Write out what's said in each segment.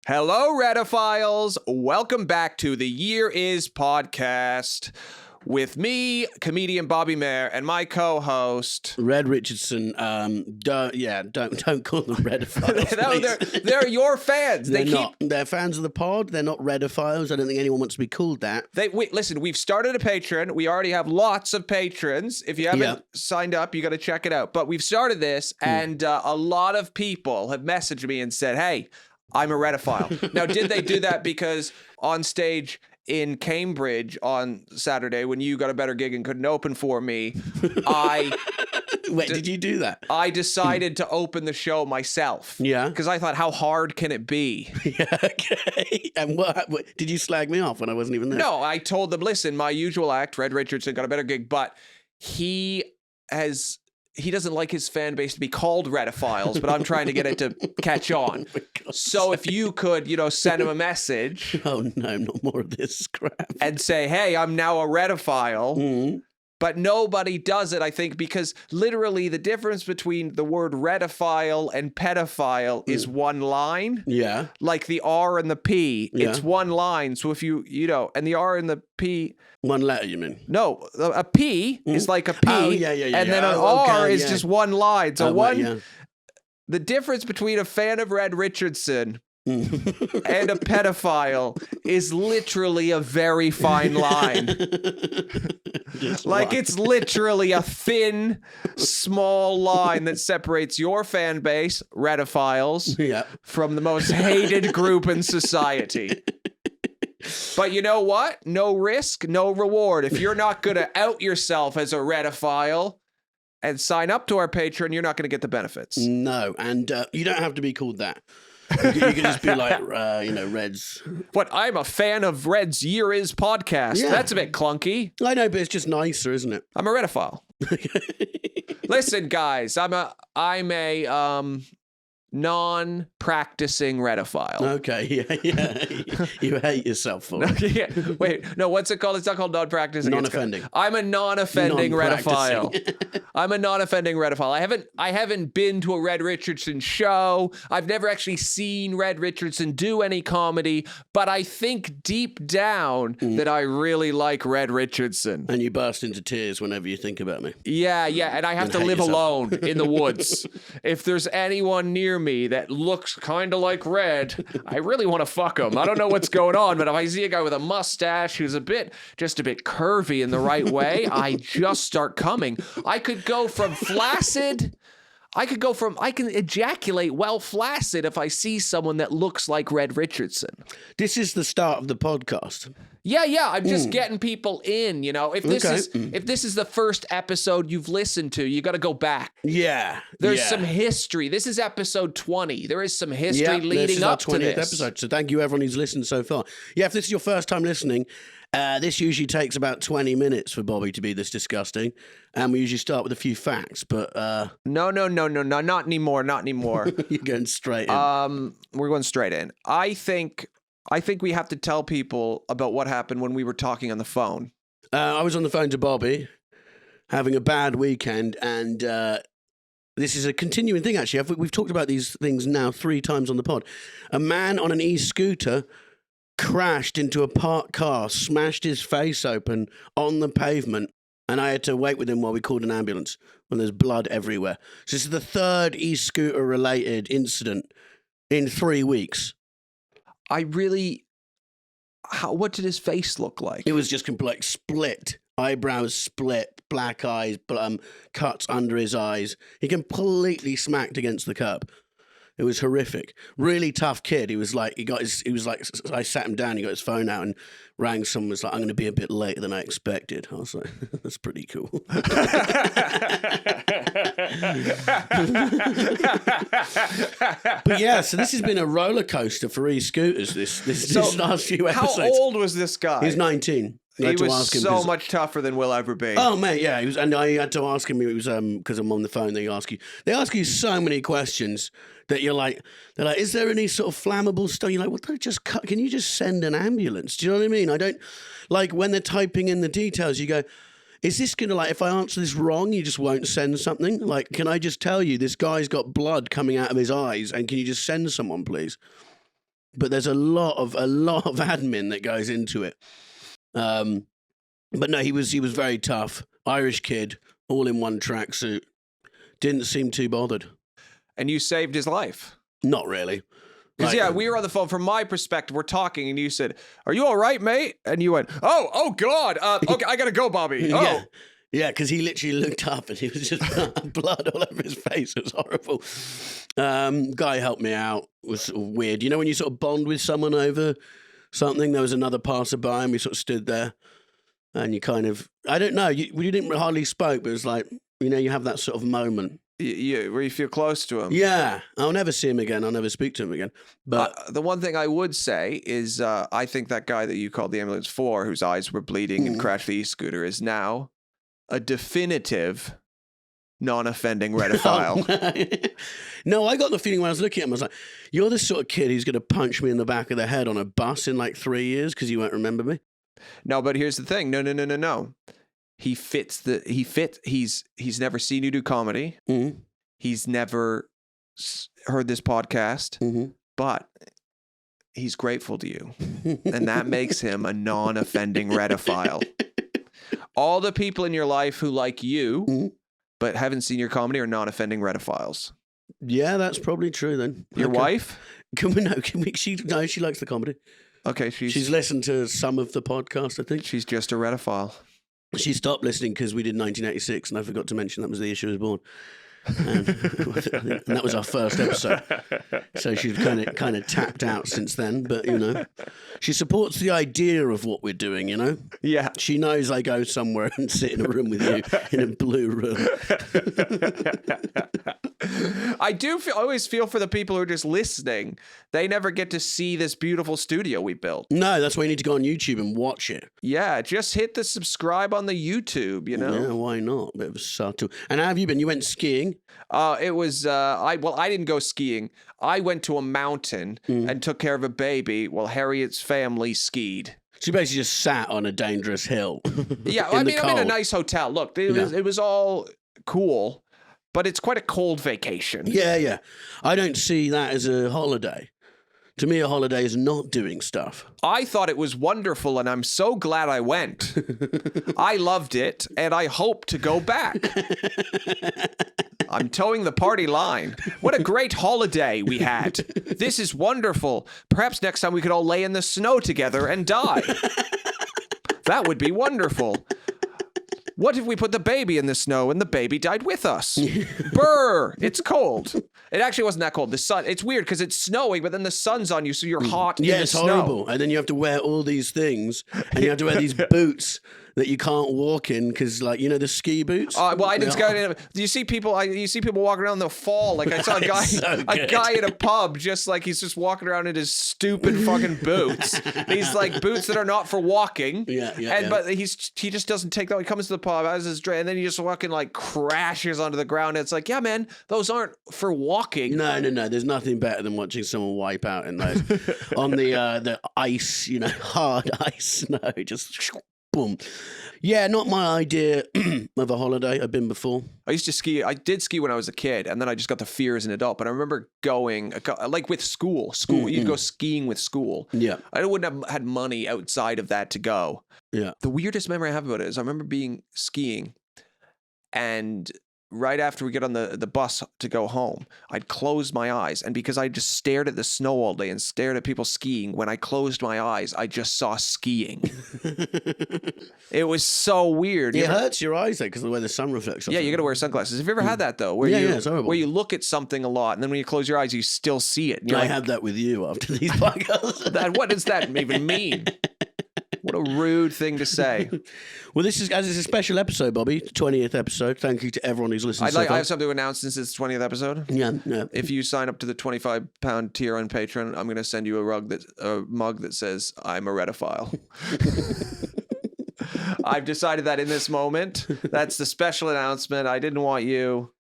Hello, Redophiles. Welcome back to the Year Is podcast with me, comedian Bobby Mair, and my co-host Red Richardson. Don't call them Redophiles. No, they're your fans. They're fans of the pod. They're not Redophiles. I don't think anyone wants to be called that. Listen, we've started a Patreon. We already have lots of patrons. If you haven't signed up, you got to check it out. But we've started this, and a lot of people have messaged me and said, "Hey, I'm a Redophile." Now, did they do that because on stage in Cambridge on Saturday, when you got a better gig and couldn't open for me, did you do that? I decided to open the show myself. Yeah. Because I thought, how hard can it be? Yeah, okay. And what did you slag me off when I wasn't even there? No, I told them, listen, my usual act, Red Richardson, got a better gig, but he doesn't like his fan base to be called Redophiles, but I'm trying to get it to catch on. So if you could, send him a message. Oh, no, not more of this crap. And say, hey, I'm now a Redophile. Mm-hmm. But nobody does it, I think, because literally the difference between the word Redophile and pedophile is one line. Yeah. Like the R and the P, it's one line. So if you and the R and the P... One letter, you mean? No, a P is like a P. Oh, yeah. And then an R is just one line. So the difference between a fan of Red Richardson and a pedophile is literally a very fine line. It's literally a thin, small line that separates your fan base, Redophiles, from the most hated group in society. But you know what? No risk, no reward. If you're not going to out yourself as a Redophile and sign up to our Patreon, you're not going to get the benefits. No, and you don't have to be called that. You can just be like, Red's. What? I'm a fan of Red's Year Is podcast. Yeah. That's a bit clunky. I know, but it's just nicer, isn't it? I'm a Redophile. Listen, guys, I'm a non-practicing Redophile. Okay, yeah. You hate yourself for it. Wait, no, what's it called? It's not called non-practicing. Non-offending. I'm a non-offending Redophile. I'm a non-offending Redophile. I haven't been to a Red Richardson show. I've never actually seen Red Richardson do any comedy, but I think deep down that I really like Red Richardson. And you burst into tears whenever you think about me. Yeah, and I have to live alone in the woods. If there's anyone near me that looks kind of like Red, I really want to fuck him. I don't know what's going on, but if I see a guy with a mustache who's just a bit curvy in the right way, I just start coming. I could go from flaccid. I can ejaculate while flaccid if I see someone that looks like Red Richardson. This is the start of the podcast. Yeah. I'm just getting people in, If this is the first episode you've listened to, you got to go back. Yeah. There's some history. This is episode 20. There is some history leading up to this. This is our 20th episode, so thank you everyone who's listened so far. Yeah, if this is your first time listening, this usually takes about 20 minutes for Bobby to be this disgusting, and we usually start with a few facts, but... No, not anymore. You're going straight in. We're going straight in. I think we have to tell people about what happened when we were talking on the phone. I was on the phone to Bobby, having a bad weekend, and this is a continuing thing, actually. We've talked about these things now 3 times on the pod. A man on an e-scooter crashed into a parked car, smashed his face open on the pavement, and I had to wait with him while we called an ambulance when there's blood everywhere. So this is the 3rd e-scooter related incident in 3 weeks. What did his face look like? It was just complete split, eyebrows split, black eyes, cuts under his eyes. He completely smacked against the curb. It was horrific. Really tough kid. I sat him down, he got his phone out and rang someone, was like, I'm going to be a bit later than I expected. I was like, that's pretty cool. But yeah, so this has been a roller coaster for e-scooters this last few episodes. How old was this guy? He's 19. He was so much tougher than we'll ever be. Oh, mate, yeah. And I had to ask him, it was because I'm on the phone, they ask you so many questions that they're like, is there any sort of flammable stuff? You're like, well, can you just send an ambulance? Do you know what I mean? I don't, like when they're typing in the details, you go, is this going to, like, if I answer this wrong, you just won't send something? Like, can I just tell you this guy's got blood coming out of his eyes and can you just send someone, please? but there's a lot of admin that goes into it. But no, he was very tough. Irish kid, all in one tracksuit. Didn't seem too bothered. And you saved his life. Not really. Because, we were on the phone. From my perspective, we're talking, and you said, "Are you all right, mate?" And you went, oh, God. Okay, I got to go, Bobby. Oh. Yeah, because he literally looked up, and he was just blood all over his face. It was horrible. Guy helped me out. It was sort of weird. You know when you sort of bond with someone over something? There was another passerby, and we sort of stood there, and you kind of, I don't know, we didn't hardly spoke, but it was like, you have that sort of moment. Where you feel close to him. Yeah, I'll never see him again. I'll never speak to him again. But the one thing I would say is I think that guy that you called the ambulance for, whose eyes were bleeding and crashed the e-scooter, is now a definitive non-offending redophile. No, I got the feeling when I was looking at him, I was like, you're the sort of kid who's going to punch me in the back of the head on a bus in like 3 years because you won't remember me. No, but here's the thing. No. He's never seen you do comedy. Mm-hmm. He's never heard this podcast, but he's grateful to you. And that makes him a non-offending redophile. All the people in your life who like you, but haven't seen your comedy are non-offending redophiles. Yeah, that's probably true then. Your wife? She likes the comedy. Okay, she's listened to some of the podcast, I think. She's just a redophile. She stopped listening because we did 1986, and I forgot to mention that was the year she was born. And that was our first episode. So she's kind of tapped out since then. But, she supports the idea of what we're doing, Yeah. She knows I go somewhere and sit in a room with you, in a blue room. I always feel for the people who are just listening. They never get to see this beautiful studio we built. No, that's why you need to go on YouTube and watch it. Yeah, just hit the subscribe on the YouTube, Yeah, why not? Bit of subtle. And how have you been? You went skiing? It was, I didn't go skiing. I went to a mountain and took care of a baby while Harriet's family skied. So you basically just sat on a dangerous hill. Yeah, I'm in a nice hotel. Look, it was all cool, but it's quite a cold vacation. Yeah. I don't see that as a holiday. To me, a holiday is not doing stuff. I thought it was wonderful, and I'm so glad I went. I loved it, and I hope to go back. I'm towing the party line. What a great holiday we had. This is wonderful. Perhaps next time we could all lay in the snow together and die. That would be wonderful. What if we put the baby in the snow and the baby died with us? Brr, it's cold. It actually wasn't that cold. The sun, it's weird because it's snowing, but then the sun's on you, so you're hot in the snow. Yeah, it's horrible. And then you have to wear all these things, and you have to wear these boots that you can't walk in because, the ski boots. Well, I didn't go. Do you see people? You see people walking around in the fall. Like I saw a guy in a pub, just like he's just walking around in his stupid fucking boots. He's like boots that are not for walking. But he just doesn't take that. He comes to the pub, has his drink, and then he just fucking like crashes onto the ground. It's like, yeah, man, those aren't for walking. No. There's nothing better than watching someone wipe out in those on the ice, hard ice snow. Just. Boom. Yeah, not my idea of a holiday. I've been before. I used to ski. I did ski when I was a kid, and then I just got the fear as an adult. But I remember going, like with school. You'd go skiing with school. Yeah. I wouldn't have had money outside of that to go. Yeah. The weirdest memory I have about it is I remember skiing, and right after we get on the bus to go home, I'd closed my eyes. And because I just stared at the snow all day and stared at people skiing, when I closed my eyes, I just saw skiing. It was so weird. It hurts your eyes, though, because of the way the sun reflects. Yeah, you got to wear sunglasses. Have you ever had that, though? It's horrible. Where you look at something a lot, and then when you close your eyes, you still see it. I have that with you after these podcasts. What does that even mean? What a rude thing to say. Well, this is a special episode, Bobby, 20th episode. Thank you to everyone who's listened. I have something to announce since it's 20th episode. Yeah. If you sign up to the £25 tier on Patreon, I'm going to send you a mug that says I'm a redophile. I've decided that in this moment. That's the special announcement. I didn't want you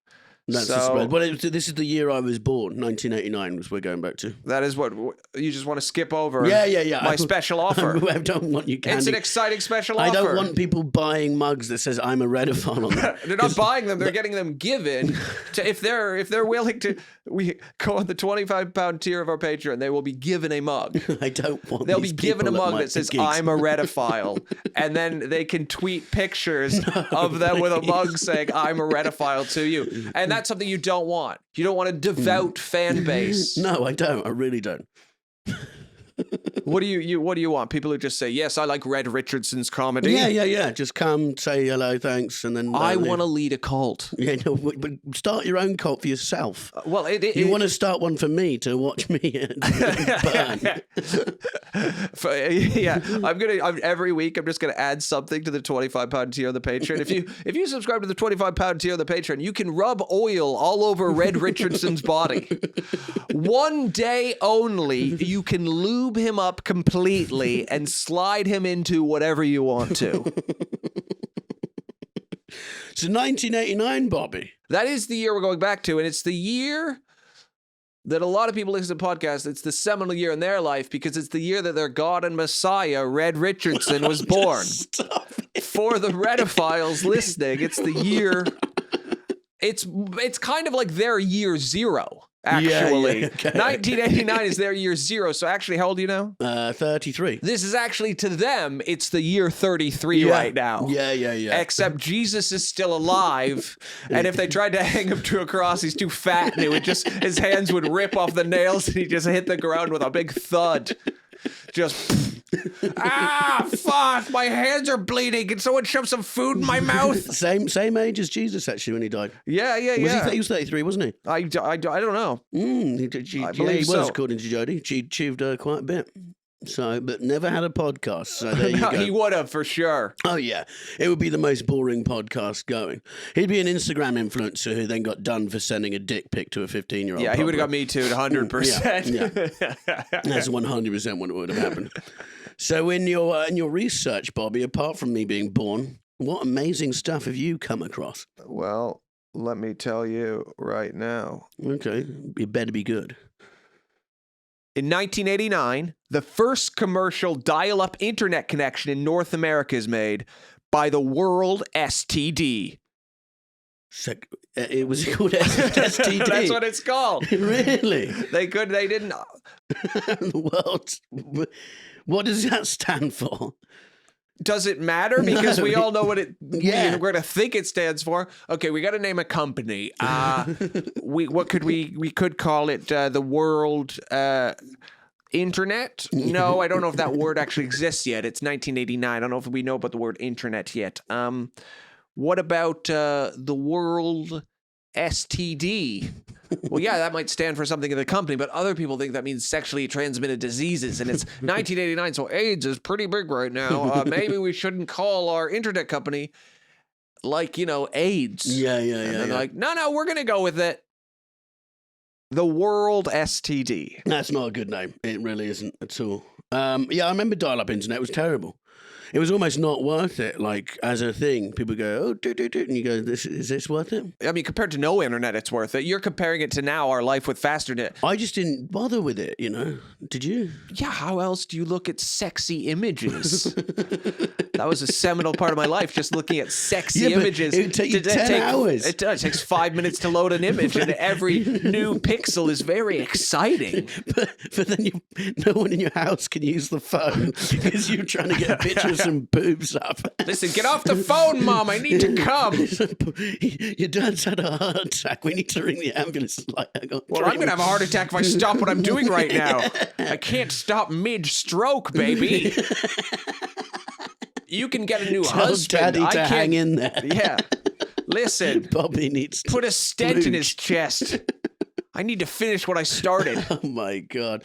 That's the spread. Well, this is the year I was born. 1989 was we're going back to. That is what you just want to skip over. Yeah. My special offer. I don't want you candy. It's an exciting special offer. I don't want people buying mugs that says I'm a Redophile on them. They're not buying them. They're getting them given to if they're willing to. We go on the £25 tier of our Patreon. They will be given a mug. I don't want. They'll be given a mug that says I'm a Redophile, and then they can tweet pictures of them with a mug saying I'm a Redophile to you, and that's something you don't want. You don't want a devout fan base. No, I don't. I really don't. What do you want? People who just say, yes, I like Red Richardson's comedy. Yeah. Just come, say hello, thanks, and then I want to lead a cult. Yeah, no, but start your own cult for yourself. Well, you want to start one for me to watch me burn. Every week I'm just gonna add something to the £25 tier on the Patreon. If you subscribe to the £25 tier on the Patreon, you can rub oil all over Red Richardson's body. One day only, you can lube him up completely and slide him into whatever you want to. So 1989, Bobby. That is the year we're going back to, and it's the year that a lot of people listen to podcasts. It's the seminal year in their life because it's the year that their God and Messiah, Red Richardson, was born. For the Redophiles listening, it's the year. It's kind of like their year zero. Actually, okay. 1989 is their year zero. So actually, how old are you now? 33. This is actually, to them, it's the year 33 right now. Yeah. Except Jesus is still alive, and if they tried to hang him to a cross, he's too fat, and his hands would rip off the nails, and he'd just hit the ground with a big thud. Just, fuck, my hands are bleeding. Can someone shove some food in my mouth? Same age as Jesus, actually, when he died. Yeah. He was 33, wasn't he? I don't know. I believe he was, so. According to Jody. She achieved quite a bit. So, but never had a podcast. So there you go. He would have, for sure. Oh, yeah. It would be the most boring podcast going. He'd be an Instagram influencer who then got done for sending a dick pic to a 15-year-old. Yeah, he would have got me too, 100%. Yeah. That's 100% what would have happened. So in your research, Bobby, apart from me being born, what amazing stuff have you come across? Well, let me tell you right now. Okay. It better be good. In 1989, the first commercial dial-up internet connection in North America is made by the World STD. It was called STD. That's what it's called. Really? They didn't. What does that stand for? Does it matter? Because we all know what we're going to think it stands for. Okay, we got to name a company. We could call it the World Internet. No, I don't know if that word actually exists yet. It's 1989. I don't know if we know about the word internet yet. What about the World STD? Well, yeah, that might stand for something in the company, but other people think that means sexually transmitted diseases, and it's 1989, so AIDS is pretty big right now. Maybe we shouldn't call our internet company, AIDS. Yeah. And they're like, no, we're going to go with it. The World STD. That's not a good name. It really isn't at all. I remember dial-up internet. It was terrible. It was almost not worth it, as a thing. People go, and you go, is this worth it? I mean, compared to no internet, it's worth it. You're comparing it to now, our life with faster net. I just didn't bother with it, Did you? Yeah, how else do you look at sexy images? That was a seminal part of my life, just looking at sexy images. It would take you 10 hours. It does. It takes 5 minutes to load an image, and every new pixel is very exciting. But then no one in your house can use the phone because you're trying to get a picture of some boobs up. Listen, get off the phone, Mom. I need to come. Your dad's had a heart attack. We need to ring the ambulance. Well, I'm going to have a heart attack if I stop what I'm doing right now. I can't stop mid-stroke, baby. You can get a new husband. Daddy to hang in there. Yeah. Listen. Bobby needs to put a stent in his chest. I need to finish what I started. Oh, my God.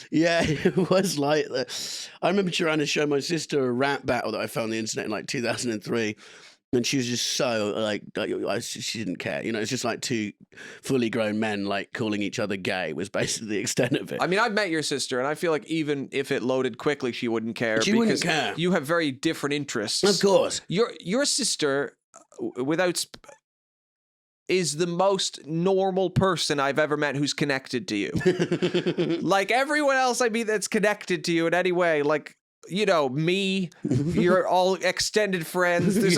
Yeah, it was like that. I remember trying to show my sister a rap battle that I found on the internet in 2003. And she was just so she didn't care. It's just like two fully grown men calling each other gay was basically the extent of it. I mean, I've met your sister, and I feel like even if it loaded quickly, she wouldn't care. She wouldn't care. You have very different interests. Of course. Your sister, without is the most normal person I've ever met who's connected to you. Like everyone else I meet that's connected to you in any way, like, you know, me, you're all extended friends. There's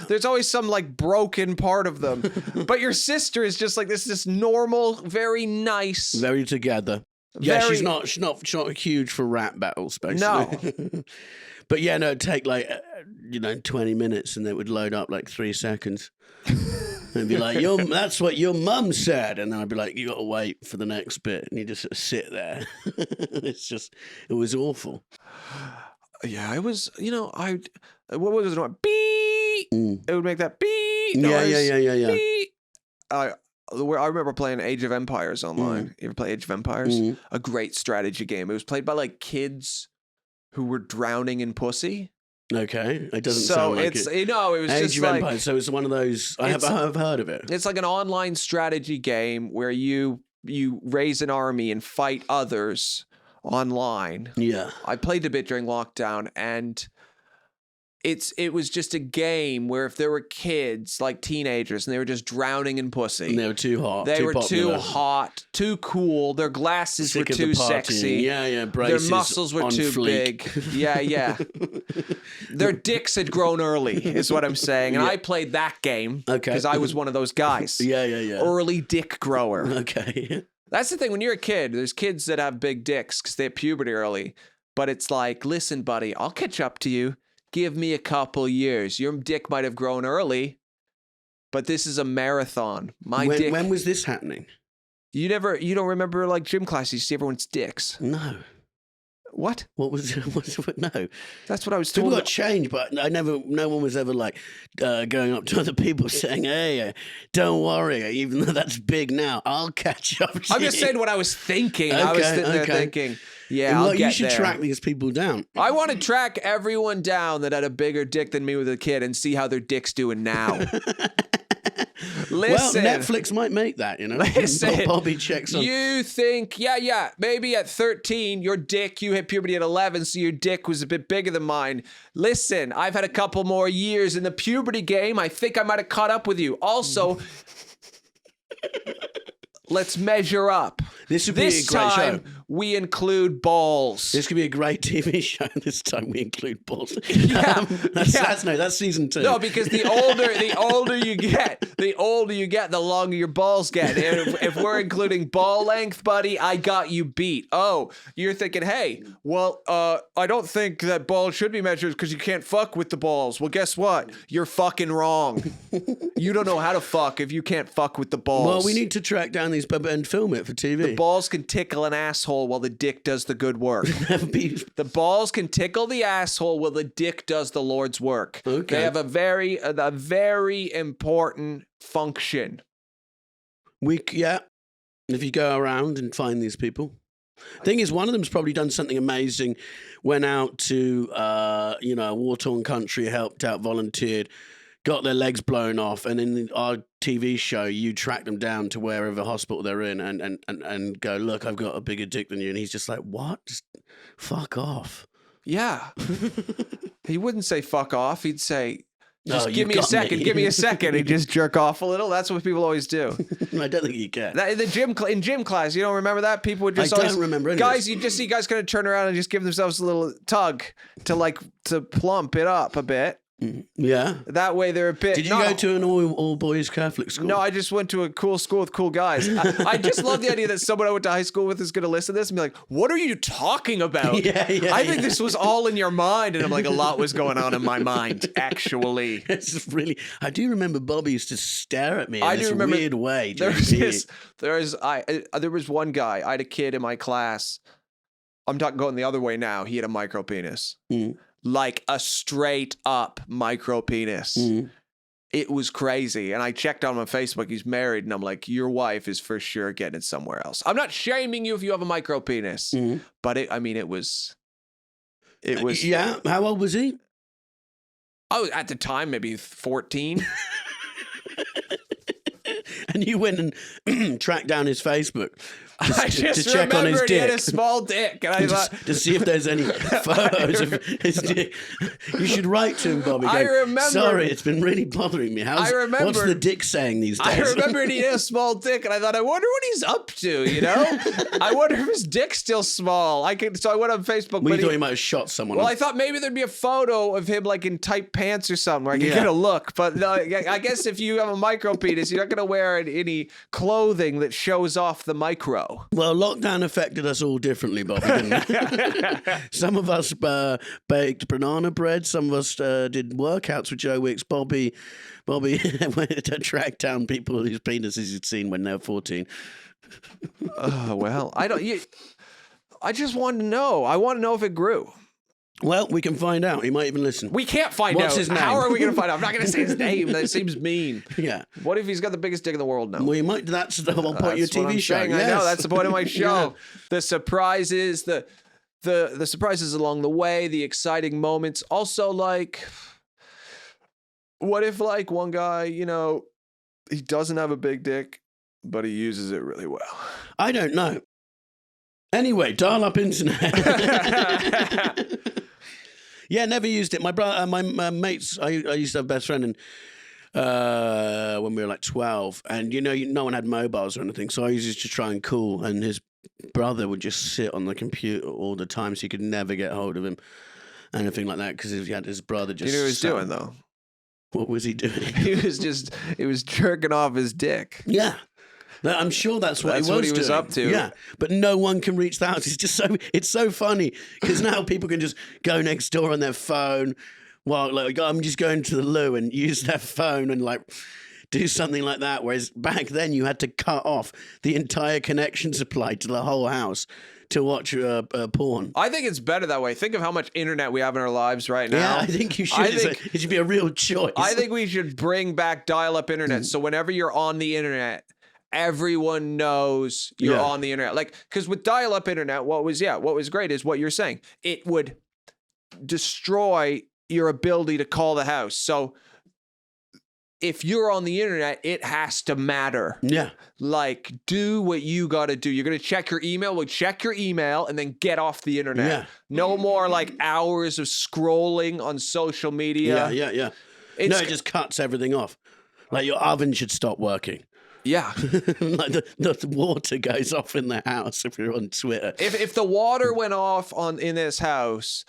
there's always some like broken part of them. But your sister is just like this normal, very nice, very together. Yeah, she's not huge for rap battles, basically. No. But yeah, no, it'd take like 20 minutes, and it would load up like 3 seconds. And be like, that's what your mum said. And then I'd be like, you got to wait for the next bit. And you just sort of sit there. It was awful. Yeah, I was, what was it? Beep. It would make that beep noise. Yeah. Beep. I remember playing Age of Empires online. You ever play Age of Empires? A great strategy game. It was played by like kids who were drowning in pussy. Okay, it doesn't sound like it. It was Age just of like Empires. So it's one of those. I've heard of it. It's like an online strategy game where you raise an army and fight others online. Yeah, I played a bit during lockdown, and it was just a game where if there were kids, like teenagers, and they were just drowning in pussy. And they were too hot. They were popular. too hot, too cool. Their glasses were too sexy. Yeah. Braces their muscles were too big. Yeah. Their dicks had grown early, is what I'm saying. And I played that game because I was one of those guys. Yeah. Early dick grower. Okay. That's the thing. When you're a kid, there's kids that have big dicks because they have puberty early. But it's like, listen, buddy, I'll catch up to you. Give me a couple years. Your dick might have grown early, but this is a marathon. When was this happening? You don't remember like gym class? You see everyone's dicks. No. What? What was no? That's what I was told. People got changed, but no one was ever like going up to other people saying, "Hey, don't worry, even though that's big now, I'll catch up to I'm just saying what I was thinking. I was sitting there thinking, yeah, I'll get you should there. track these people down. I want to track everyone down that had a bigger dick than me with a kid and see how their dick's doing now. Listen, well, Netflix might make that, Listen, Bobby checks on. You think, maybe at 13, your dick, you hit puberty at 11, so your dick was a bit bigger than mine. Listen, I've had a couple more years in the puberty game. I think I might have caught up with you. Also, let's measure up. This would be a great show. We include balls. This could be a great TV show. This time we include balls. Yeah, that's season 2. No, because the older you get, the longer your balls get. If we're including ball length, buddy, I got you beat. Oh, you're thinking, hey, well, I don't think that balls should be measured because you can't fuck with the balls. Well, guess what? You're fucking wrong. You don't know how to fuck if you can't fuck with the balls. Well, we need to track down these and film it for TV. The balls can tickle an asshole while the dick does the good work. The balls can tickle the asshole while the dick does the Lord's work. Okay. They have a very important function. If you go around and find these people. Thing is, one of them's probably done something amazing, went out to a war-torn country, helped out, volunteered, got their legs blown off, and in our TV show, you track them down to wherever hospital they're in and go, look, I've got a bigger dick than you. And he's just like, what? Just fuck off. Yeah. He wouldn't say fuck off. He'd say, just give me a second. Me. Give me a second. He'd just jerk off a little. That's what people always do. I don't think you can. In gym class, you don't remember that? People would just I don't remember any guys, you just see guys kind of turn around and just give themselves a little tug to plump it up a bit. Yeah. That way they're a bit... Did you go to an all boys Catholic school? No, I just went to a cool school with cool guys. I just love the idea that someone I went to high school with is going to listen to this and be like, what are you talking about? I think this was all in your mind. And I'm like, a lot was going on in my mind, actually. It's really... I do remember Bobby used to stare at me in this weird way. There was one guy, I had a kid in my class. I'm going the other way now. He had a micro penis. Like a straight up micro penis. It was crazy. And I checked on him on Facebook. He's married. And I'm like, your wife is for sure getting it somewhere else. I'm not shaming you if you have a micro penis. But it was. Yeah. How old was he? Oh, at the time, maybe 14. And you went and tracked down his Facebook. I just to check on his remembered he had dick. a small dick, and I thought, to see if there's any photos of his dick. You should write to him, Bobby. I Going, remember- Sorry, it's been really bothering me. What's the dick saying these days? I remembered he had a small dick, and I thought, I wonder what he's up to, you know? I wonder if his dick's still small. So I went on Facebook. Well, you thought he might have shot someone. Well, I thought maybe there'd be a photo of him like in tight pants or something where I could get a look. But no, I guess if you have a micro penis, you're not going to wear any clothing that shows off the micro. Well, lockdown affected us all differently, Bobby, didn't it? Some of us baked banana bread. Some of us did workouts with Joe Wicks. Bobby went to track down people whose penises he'd seen when they were 14. Oh, well, I just wanted to know. I want to know if it grew. Well, we can find out. He might even listen. We can't find out. What's his name? How are we going to find out? I'm not going to say his name. That seems mean. Yeah. What if he's got the biggest dick in the world now? Well, you might. That's the whole point of your That's what TV I'm show. saying. Yes. I know. That's the point of my show. The surprises, the surprises along the way, the exciting moments. Also, like, what if, like, one guy, you know, he doesn't have a big dick, but he uses it really well? I don't know. Anyway, dial-up internet. Yeah, never used it. My brother, my mates. I used to have a best friend, and when we were like 12, and no one had mobiles or anything, so I used to try and call, and his brother would just sit on the computer all the time, so you could never get hold of him, anything like that, because he had his brother just. Do you know what he was doing though? What was he doing? He was jerking off his dick. Yeah. I'm sure that's what he was doing. Up to. Yeah, but no one can reach the house. It's so funny because now people can just go next door on their phone. Well, like I'm just going to the loo and use their phone and like do something like that. Whereas back then you had to cut off the entire connection supply to the whole house to watch porn. I think it's better that way. Think of how much internet we have in our lives right now. Yeah, I think you should. It should be a real choice. I think we should bring back dial-up internet. So whenever you're on the internet, everyone knows you're on the internet. Like, because with dial-up internet, what was great is what you're saying. It would destroy your ability to call the house. So if you're on the internet, it has to matter. Yeah. Like, do what you got to do. You're going to check your email. Well, check your email and then get off the internet. Yeah. No more like hours of scrolling on social media. Yeah. It just cuts everything off. Like your oven should stop working. Yeah. Like the water goes off in the house if you're on Twitter. If the water went off in this house,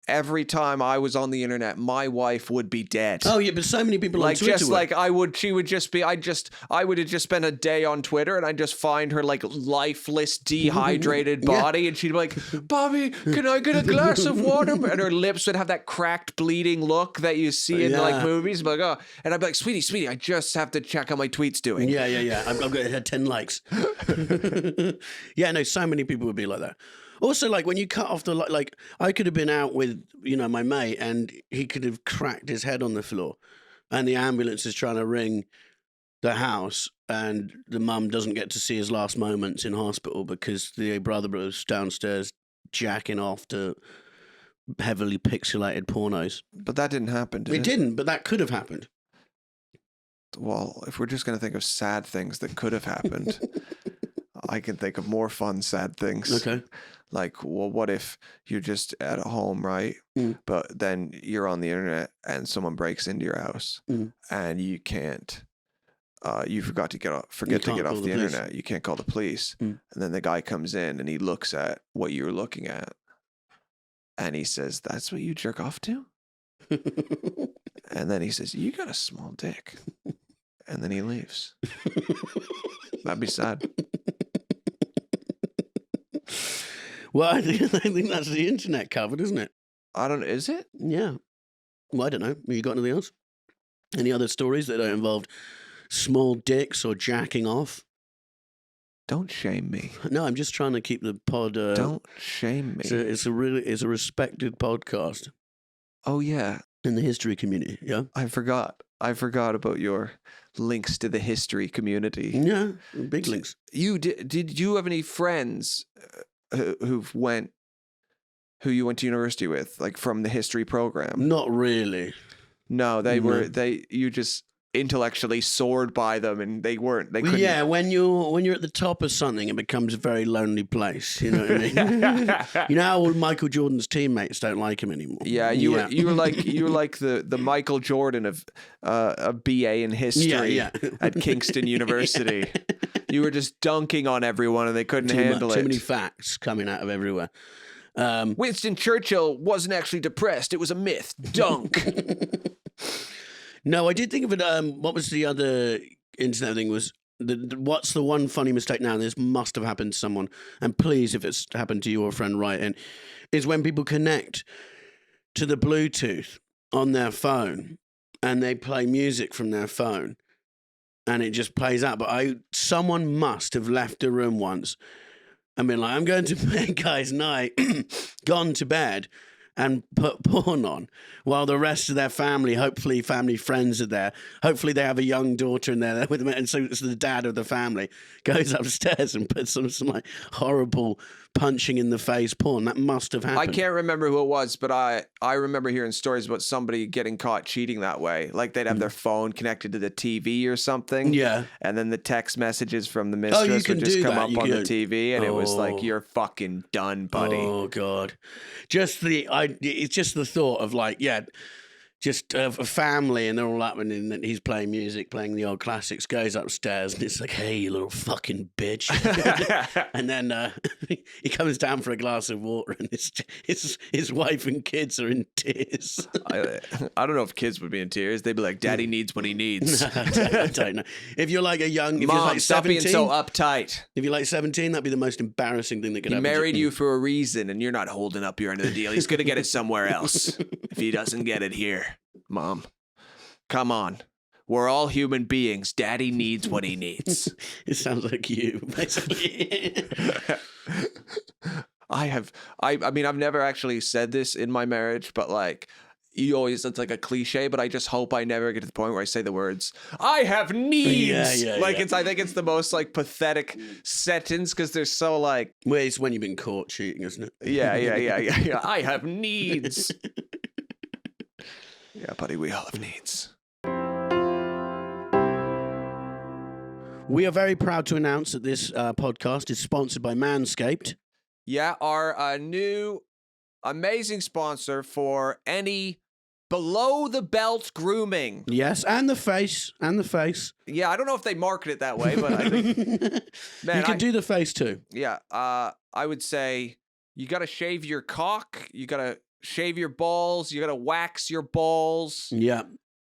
every time I was on the internet, my wife would be dead. Oh yeah, but so many people on Twitter. Just like she would just be. I would have just spent a day on Twitter, and I'd just find her like lifeless, dehydrated body, and she'd be like, "Bobby, can I get a glass of water?" And her lips would have that cracked, bleeding look that you see in like movies. But like, oh, and I'd be like, "Sweetie, I just have to check how my tweet's doing." Yeah. I've got 10 likes. Yeah, no, so many people would be like that. Also, like when you cut off the like, I could have been out with my mate, and he could have cracked his head on the floor, and the ambulance is trying to ring the house, and the mum doesn't get to see his last moments in hospital because the brother was downstairs jacking off to heavily pixelated pornos. But that didn't happen. Did it? It didn't, but that could have happened. Well, if we're just going to think of sad things that could have happened, I can think of more fun, sad things. Okay. Like, well, what if you're just at home, right? But then you're on the internet and someone breaks into your house and you can't, you forget to get off the internet. You can't call the police. And then the guy comes in and he looks at what you're looking at and he says, "That's what you jerk off to?" And then he says, "You got a small dick." And then he leaves. That'd be sad. Well, I think that's the internet covered, isn't it? I don't know. Is it? Yeah. Well, I don't know. Have you got anything else? Any other stories that don't involve small dicks or jacking off? Don't shame me. No, I'm just trying to keep the pod. Don't shame me. It's a respected podcast. Oh yeah, in the history community. Yeah, I forgot about your links to the history community. Yeah, big links. Did you have any friends who you went to university with, like from the history program? Not really. No, you just intellectually soared by them, and they couldn't. Yeah, when you're at the top of something, it becomes a very lonely place. You know what I mean? You know how all Michael Jordan's teammates don't like him anymore. Yeah, you were like the Michael Jordan of a BA in history at Kingston University. You were just dunking on everyone, and they couldn't handle it. Too many facts coming out of everywhere. Winston Churchill wasn't actually depressed; it was a myth. Dunk. No, I did think of it. What was the other internet thing? Was what's the one funny mistake now? And this must have happened to someone. And please, if it's happened to you or a friend, write in. Is when people connect to the Bluetooth on their phone and they play music from their phone, and it just plays out. But someone must have left the room once and been like, "I'm going to bed, guys, night," gone to bed, and put porn on while the rest of their family, hopefully family friends are there. Hopefully they have a young daughter in there with them. And so it's the dad of the family goes upstairs and puts some like horrible punching in the face porn. That must have happened. I can't remember who it was, but I remember hearing stories about somebody getting caught cheating that way. Like they'd have their phone connected to the TV or something. Yeah. And then the text messages from the mistress would just come up on the TV, and it was like, "You're fucking done, buddy." Oh God. It's just the thought of like, just a family, and they're all up, and then he's playing music, playing the old classics, goes upstairs, and it's like, "Hey, you little fucking bitch." And then he comes down for a glass of water, and his wife and kids are in tears. I don't know if kids would be in tears. They'd be like, "Daddy needs what he needs." I don't know. If you're like Mom, like stop 17, being so uptight. If you're like 17, that'd be the most embarrassing thing that could happen. He married you for a reason, and you're not holding up your end of the deal. He's going to get it somewhere else if he doesn't get it here. Mom, come on. We're all human beings. Daddy needs what he needs. It sounds like you, basically. I mean, I've never actually said this in my marriage, but like, it's like a cliche, but I just hope I never get to the point where I say the words, "I have needs." I think it's the most like pathetic sentence because they're so like. Well, it's when you've been caught cheating, isn't it? Yeah. I have needs. Yeah, buddy, we all have needs. We are very proud to announce that this podcast is sponsored by Manscaped. Yeah, our new amazing sponsor for any below-the-belt grooming. Yes, and the face. Yeah, I don't know if they market it that way, but I think... Man, you can do the face too. Yeah, I would say you got to shave your cock, you got to shave your balls, you got to wax your balls. Yeah.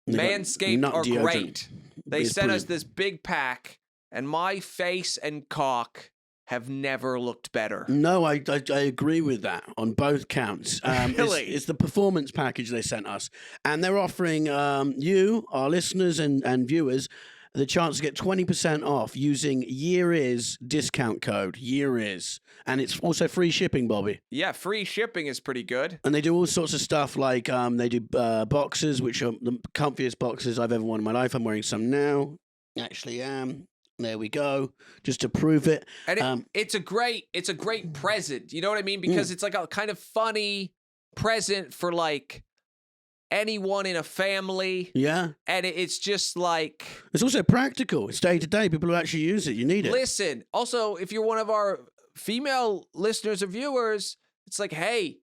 Manscaped are deodorant. great. They sent us this big pack, and my face and cock have never looked better. No, I agree with that on both counts. Really? It's the performance package they sent us. And they're offering you, our listeners and viewers, the chance to get 20% off using YearIs discount code, YearIs. And it's also free shipping, Bobby. Yeah, free shipping is pretty good. And they do all sorts of stuff like they do boxers, which are the comfiest boxers I've ever worn in my life. I'm wearing some now. Actually am. There we go, just to prove it. And it's a great present. You know what I mean? Because it's like a kind of funny present for like anyone in a family. Yeah. And it's just like... It's also practical. It's day to day. People who actually use it. You need it. Listen, also, if you're one of our female listeners or viewers, it's like, hey,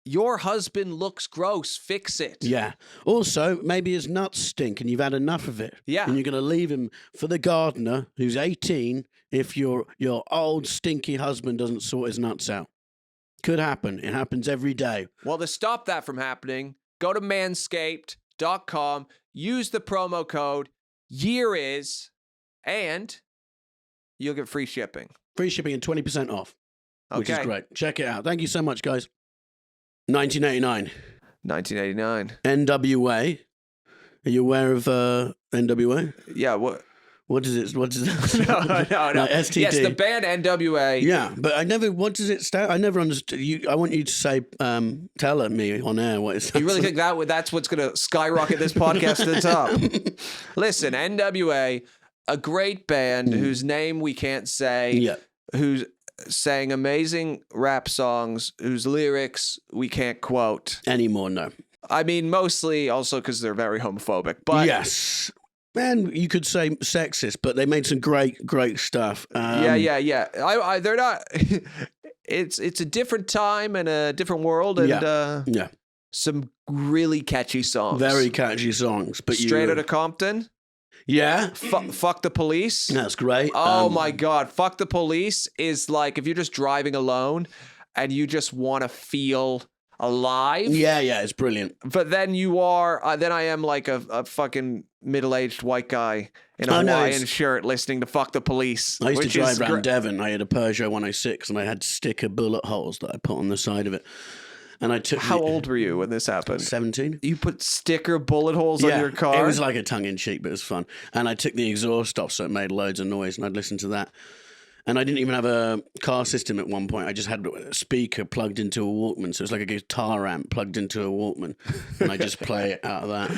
your husband looks gross. Fix it. Yeah. Also, maybe his nuts stink and you've had enough of it. Yeah. And you're going to leave him for the gardener who's 18 if your old stinky husband doesn't sort his nuts out. Could happen. It happens every day. Well, to stop that from happening, go to manscaped.com, use the promo code YearIs, and you'll get free shipping. Free shipping and 20% off, which is Okay. great. Check it out. Thank you so much, guys. 1989. 1989. NWA. Are you aware of NWA? Yeah, what? What is it? What is it? No. STD. Yes, the band NWA. Yeah, but I never. What does it stand? I never understood. I want you to say, tell me on air what it stands. You really think that's what's going to skyrocket this podcast to the top? Listen, NWA, a great band whose name we can't say, who's sang amazing rap songs, whose lyrics we can't quote anymore. No. I mean, mostly also because they're very homophobic. But yes. And you could say sexist, but they made some great stuff. Yeah. They're not. It's a different time and a different world, and some really catchy songs. Very catchy songs. But Straight Outta Compton. Yeah. Fuck the Police. That's great. Oh my God. Fuck the Police is like if you're just driving alone and you just want to feel alive. Yeah, it's brilliant. But then then I am like a fucking middle-aged white guy in a Hawaiian shirt listening to Fuck the Police. I used to drive around Devon. I had a Peugeot 106 and I had sticker bullet holes that I put on the side of it. And I took. How old were you when this happened? 17. You put sticker bullet holes on your car? It was like a tongue-in-cheek, but it was fun. And I took the exhaust off so it made loads of noise, and I'd listen to that. And I didn't even have a car system at one point. I just had a speaker plugged into a Walkman. So it was like a guitar amp plugged into a Walkman. And I just play it out of that.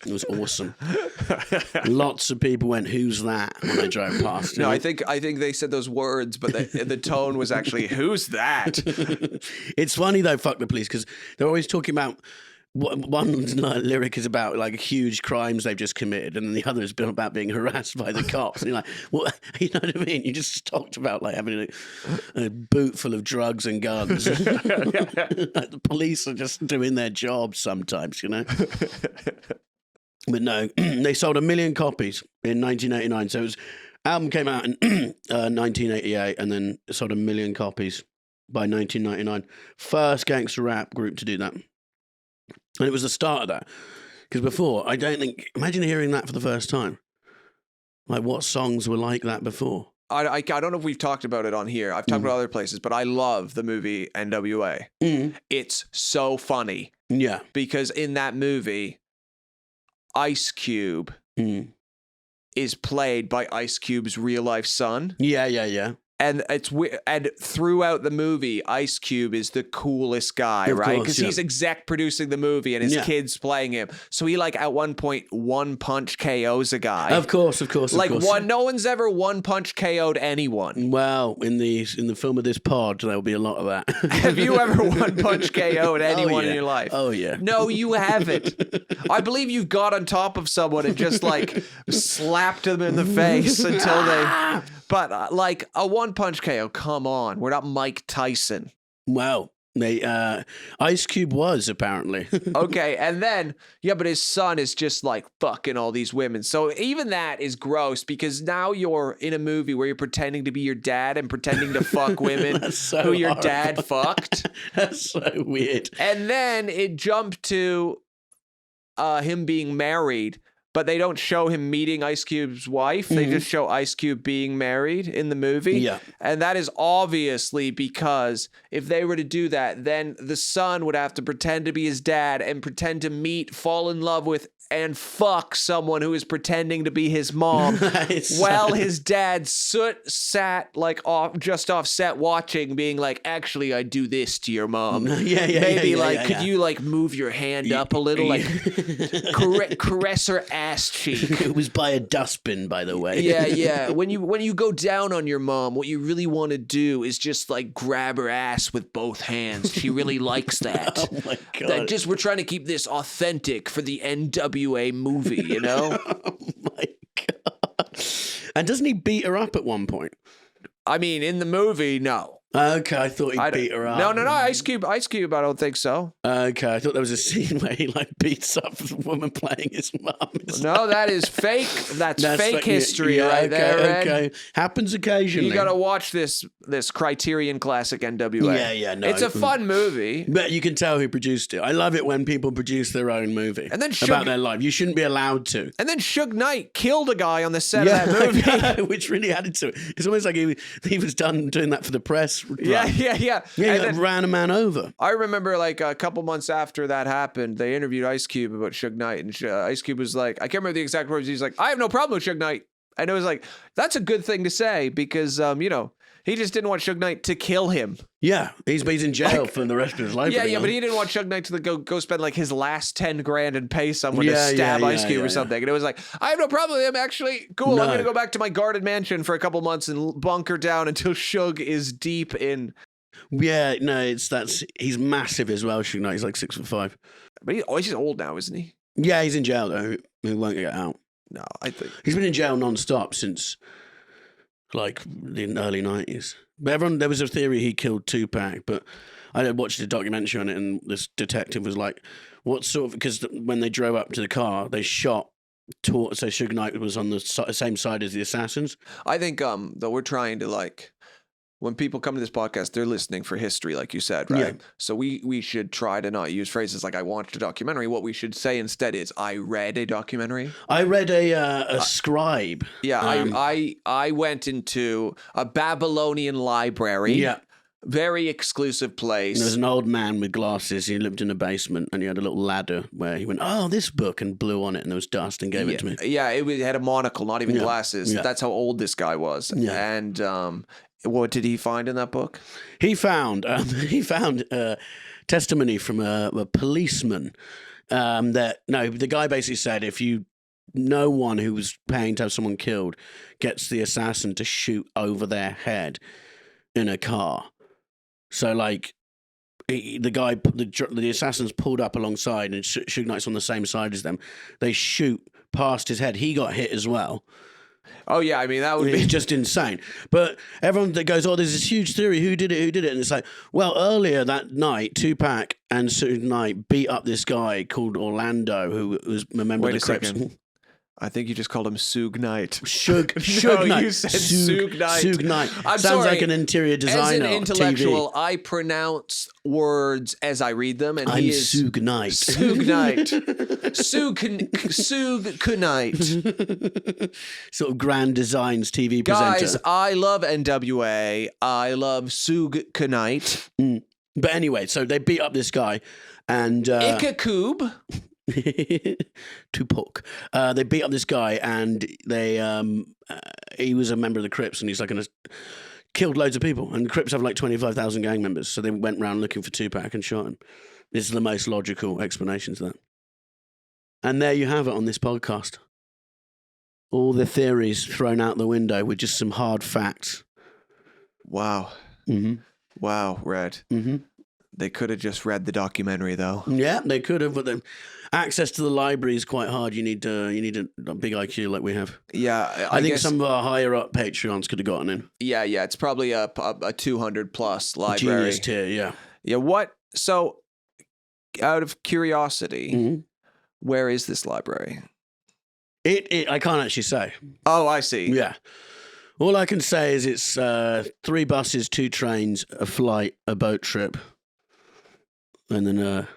It was awesome. Lots of people went, "Who's that?" when I drove past. No, I think they said those words, but the tone was actually, "Who's that?" It's funny though, Fuck the Police, because they're always talking about. One lyric is about like huge crimes they've just committed, and the other has been about being harassed by the cops. And you're like, what? You know what I mean? You just talked about like having a boot full of drugs and guns. Like, the police are just doing their job sometimes, you know. But no, they sold 1 million copies in 1989. So album came out in 1988, and then it sold 1 million copies by 1999. First gangster rap group to do that. And it was the start of that. Because before, imagine hearing that for the first time. Like, what songs were like that before? I don't know if we've talked about it on here. I've talked about other places, but I love the movie NWA. It's so funny. Yeah. Because in that movie, Ice Cube is played by Ice Cube's real life son. Yeah. And and throughout the movie, Ice Cube is the coolest guy, right? Because he's exec producing the movie and his kid's playing him. So he like at one point one punch KOs a guy. Of course. No one's ever one punch KO'd anyone. Well, in the film of this pod, there will be a lot of that. Have you ever one punch KO'd anyone in your life? Oh yeah. No, you haven't. I believe you've got on top of someone and just like slapped them in the face until they. But like a one-punch KO, come on. We're not Mike Tyson. Well, Ice Cube was, apparently. Okay, and then, but his son is just like fucking all these women. So even that is gross because now you're in a movie where you're pretending to be your dad and pretending to fuck women who your dad fucked. That's so weird. And then it jumped to him being married. But they don't show him meeting Ice Cube's wife. They just show Ice Cube being married in the movie. Yeah. And that is obviously because if they were to do that, then the son would have to pretend to be his dad and pretend to meet, fall in love with, and fuck someone who is pretending to be his mom while his dad sat like just off set watching, being like, actually, I do this to your mom. Could you like move your hand up a little, like caress her ass cheek? It was by a dustbin, by the way. Yeah. When you go down on your mom, what you really want to do is just like grab her ass with both hands. She really likes that. Oh my God. We're trying to keep this authentic for the NWA movie, you know? Oh my God. And doesn't he beat her up at one point? I mean, in the movie, no. Okay, I thought he beat her up. No, Ice Cube, I don't think so. Okay, I thought there was a scene where he like beats up the woman playing his mum. No, that is fake. That's fake history right there. Okay, happens occasionally. You got to watch this Criterion classic NWA. Yeah, no. It's a fun movie. But you can tell who produced it. I love it when people produce their own movie and then about their life. You shouldn't be allowed to. And then Suge Knight killed a guy on the set of that movie. Which really added to it. It's almost like he was done doing that for the press. Yeah. Yeah, and ran a man over. I remember like a couple months after that happened, they interviewed Ice Cube about Suge Knight, and Ice Cube was like, I can't remember the exact words. He's like, I have no problem with Suge Knight. And it was like, that's a good thing to say because, he just didn't want Suge Knight to kill him. Yeah, he's in jail for the rest of his life. Yeah, but he didn't want Suge Knight to go spend like his last 10 grand and pay someone to stab Ice Cube or something. And it was like, I have no problem with him, actually. Cool, I'm going to go back to my guarded mansion for a couple months and bunker down until Suge is deep in Yeah, no, he's massive as well. Suge Knight, he's like 6'5". But he's old now, isn't he? Yeah, he's in jail though. He won't get out. No, I think He's been in jail non-stop since like the early 90s. But there was a theory he killed Tupac, but I watched a documentary on it, and this detective was like, what sort of, because when they drove up to the car, they shot so Suge Knight was on the same side as the assassins. I think though we're trying to like, when people come to this podcast, they're listening for history, like you said, right? Yeah. So we should try to not use phrases like "I watched a documentary." What we should say instead is "I read a documentary." I read a scribe. Yeah, I went into a Babylonian library. Yeah. Very exclusive place. And there was an old man with glasses. He lived in a basement, and he had a little ladder where he went, "Oh, this book," and blew on it, and there was dust, and gave it to me. Yeah, it had a monocle, not even glasses. Yeah. That's how old this guy was. Yeah. And what did he find in that book? He found testimony from a policeman the guy basically said no one who was paying to have someone killed gets the assassin to shoot over their head in a car. So like the assassins pulled up alongside, and Suge Knight's on the same side as them. They shoot past his head. He got hit as well. Oh, yeah, I mean, that would be just insane. But everyone that goes, there's this huge theory, who did it? And it's like, well, earlier that night, Tupac and Suge Knight beat up this guy called Orlando, who was a member of the Crips. I think you just called him Suge Knight. Suge Knight. You said Suge Knight. Suge Knight. I'm Sounds sorry. like an interior designer. As an intellectual, TV. I pronounce words as I read them, and I'm he is Suge Knight. Suge Knight. Suge Knight. Sort of Grand Designs TV presenter. Guys, I love NWA. I love Suge Knight. But anyway, so they beat up this guy, and Ikakoob. Tupac. They beat up this guy, and he was a member of the Crips, and he's like killed loads of people. And the Crips have like 25,000 gang members, so they went around looking for Tupac and shot him. This is the most logical explanation to that. And there you have it on this podcast. All the theories thrown out the window with just some hard facts. Wow. Mm-hmm. Wow, Red. Mm-hmm. They could have just read the documentary, though. Yeah, they could have, but the access to the library is quite hard. You need a big IQ like we have. Yeah, I think guess, some of our higher up Patreons could have gotten in. Yeah, it's probably a 200 plus library. Genius tier, yeah. Yeah, what? So, out of curiosity, where is this library? I can't actually say. Oh, I see. Yeah. All I can say is it's 3 buses, 2 trains, a flight, a boat trip, and then a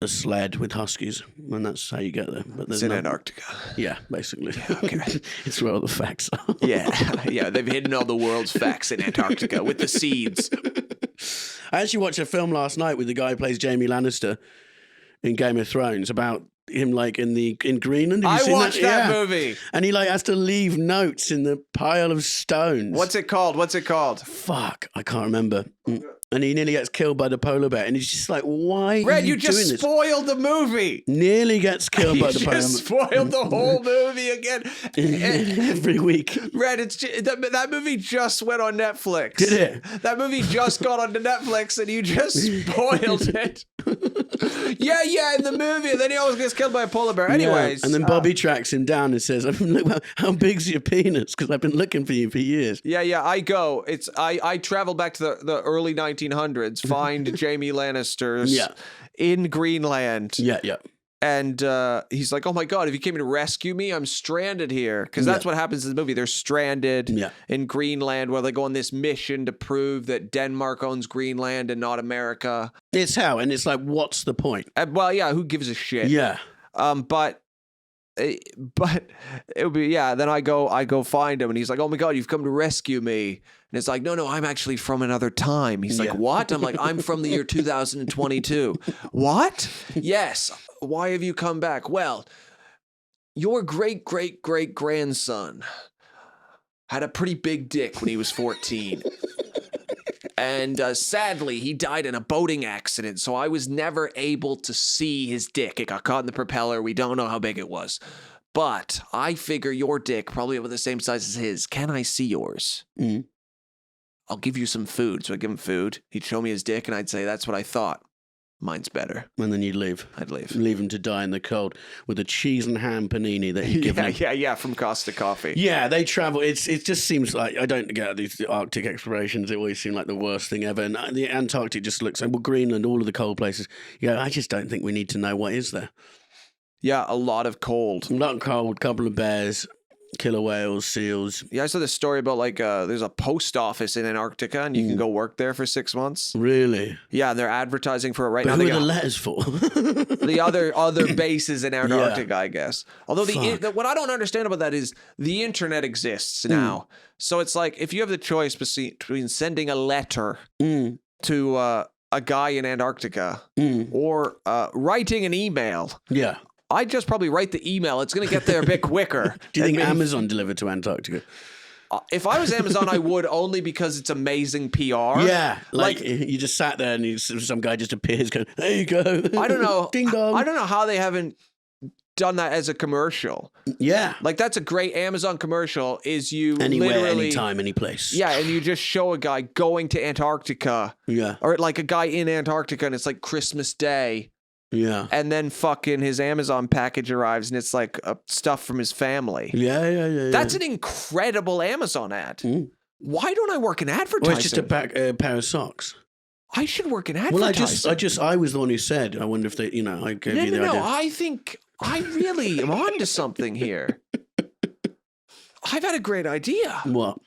sled with huskies, and that's how you get there. But it's in Antarctica. Yeah, basically. Yeah, okay. It's where all the facts are. Yeah, they've hidden all the world's facts in Antarctica with the seeds. I actually watched a film last night with the guy who plays Jaime Lannister in Game of Thrones about him like in Greenland. Have you seen watched that movie. And he like has to leave notes in the pile of stones. What's it called? Fuck, I can't remember. And he nearly gets killed by the polar bear. And he's just like, why Red, are you just doing this? spoiled the movie. Nearly gets killed by the polar bear. You just spoiled the whole movie again. Every week. Red, that movie just went on Netflix. Did it? That movie just got onto Netflix and you just spoiled it. Yeah, in the movie. And then he always gets killed by a polar bear. Anyways. Yeah. And then Bobby tracks him down and says, how big's your penis? Because I've been looking for you for years. Yeah, I travel back to the early 1900s, find Jaime Lannister's in Greenland. Yeah. And he's like, oh my God, if you came to rescue me, I'm stranded here. Because that's what happens in the movie. They're stranded in Greenland where they go on this mission to prove that Denmark owns Greenland and not America. It's how, and it's like, what's the point? Well, yeah, who gives a shit? Yeah. But it would be, then I go find him and he's like, oh my God, you've come to rescue me. And it's like, no, I'm actually from another time. He's like, what? I'm like, I'm from the year 2022. What? Yes. Why have you come back? Well, your great-great-great-grandson had a pretty big dick when he was 14. And sadly, he died in a boating accident, so I was never able to see his dick. It got caught in the propeller. We don't know how big it was. But I figure your dick probably about the same size as his. Can I see yours? I'll give you some food. So I'd give him food. He'd show me his dick, and I'd say, that's what I thought. Mine's better. And then you'd leave. I'd leave. Leave him to die in the cold with a cheese and ham panini that you've given him. Yeah, from Costa Coffee. Yeah, they travel. It just seems like, I don't get these Arctic explorations. It always seem like the worst thing ever. And the Antarctic just looks, well, Greenland, all of the cold places. I just don't think we need to know what is there. Yeah, a lot of cold. A lot of cold, couple of bears, killer whales, seals. Yeah, I saw this story about there's a post office in Antarctica and you can go work there for 6 months. Really? Yeah, and they're advertising for it right but now. Who are the letters for? The other bases in Antarctica, I guess. Although what I don't understand about that is the internet exists now. So it's like if you have the choice between sending a letter to a guy in Antarctica or writing an email. Yeah. I'd just probably write the email. It's going to get there a bit quicker. Do you think Amazon delivered to Antarctica? If I was Amazon, I would, only because it's amazing PR. Yeah, like you just sat there and some guy just appears going, there you go. I don't know. Ding dong. I don't know how they haven't done that as a commercial. Yeah. Like that's a great Amazon commercial is you Anywhere, literally... anytime, any place. Yeah, and you just show a guy going to Antarctica. Yeah. Or like a guy in Antarctica and it's like Christmas Day. Yeah. And then fucking his Amazon package arrives and it's like stuff from his family. Yeah. That's an incredible Amazon ad. Why don't I work in advertising? Well, it's just a pair of socks. I should work in advertising. Well, I was the one who said, I wonder if they, I gave you the idea. No, I think I really am onto something here. I've had a great idea. What?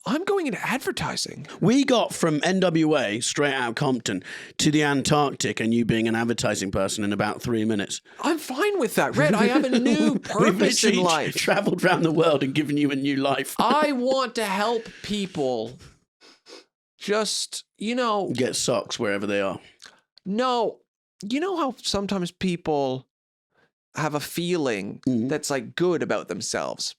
I'm going into advertising. We got from NWA, straight out of Compton, to the Antarctic and you being an advertising person in about 3 minutes. I'm fine with that, Red. I have a new purpose in life. Traveled around the world and given you a new life. I want to help people just, get socks wherever they are. No, you know how sometimes people have a feeling that's like good about themselves.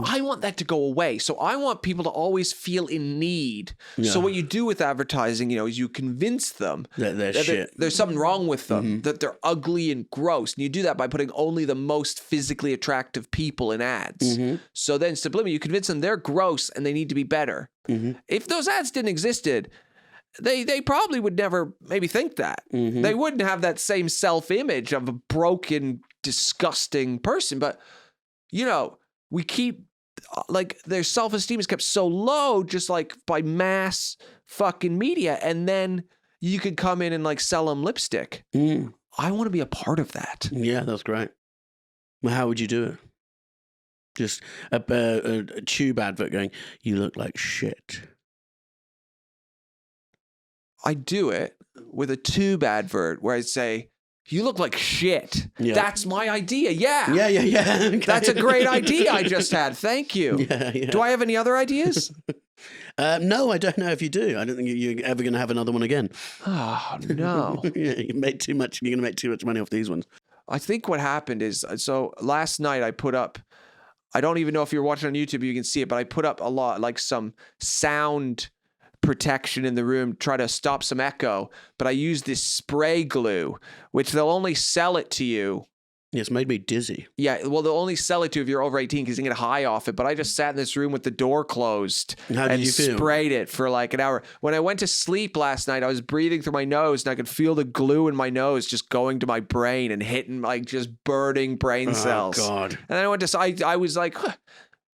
I want that to go away. So I want people to always feel in need. Yeah. So what you do with advertising, is you convince them that shit. There's something wrong with them, that they're ugly and gross. And you do that by putting only the most physically attractive people in ads. So then subliminally, you convince them they're gross and they need to be better. If those ads didn't existed, they probably would never maybe think that. They wouldn't have that same self-image of a broken, disgusting person. But, we keep, their self-esteem is kept so low just by mass fucking media. And then you could come in and sell them lipstick. I want to be a part of that. Yeah, that's great. Well, how would you do it? Just a tube advert going, you look like shit. I do it with a tube advert where I say, you look like shit. Yeah. That's my idea. Yeah. Yeah. Okay. That's a great idea I just had. Thank you. Yeah. Do I have any other ideas? No, I don't know if you do. I don't think you're ever going to have another one again. Oh, no. You made too much. You're going to make too much money off these ones. I think what happened is, so last night I put up, I don't even know if you're watching on YouTube, you can see it, but I put up a lot, some sound protection in the room, try to stop some echo, but I use this spray glue, which they'll only sell it to you. It's made me dizzy. Yeah, well, they'll only sell it to you if you're over 18 because you can get high off it, but I just sat in this room with the door closed and sprayed it for an hour. When I went to sleep last night, I was breathing through my nose and I could feel the glue in my nose just going to my brain and hitting just burning brain cells. Oh, God. And then I was like,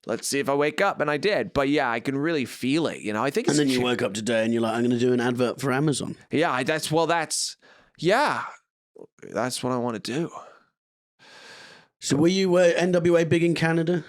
let's see if I wake up. And I did. But yeah, I can really feel it. I think and then you woke up today and you're like, I'm going to do an advert for Amazon. Yeah, that's what I want to do. So were you NWA big in Canada?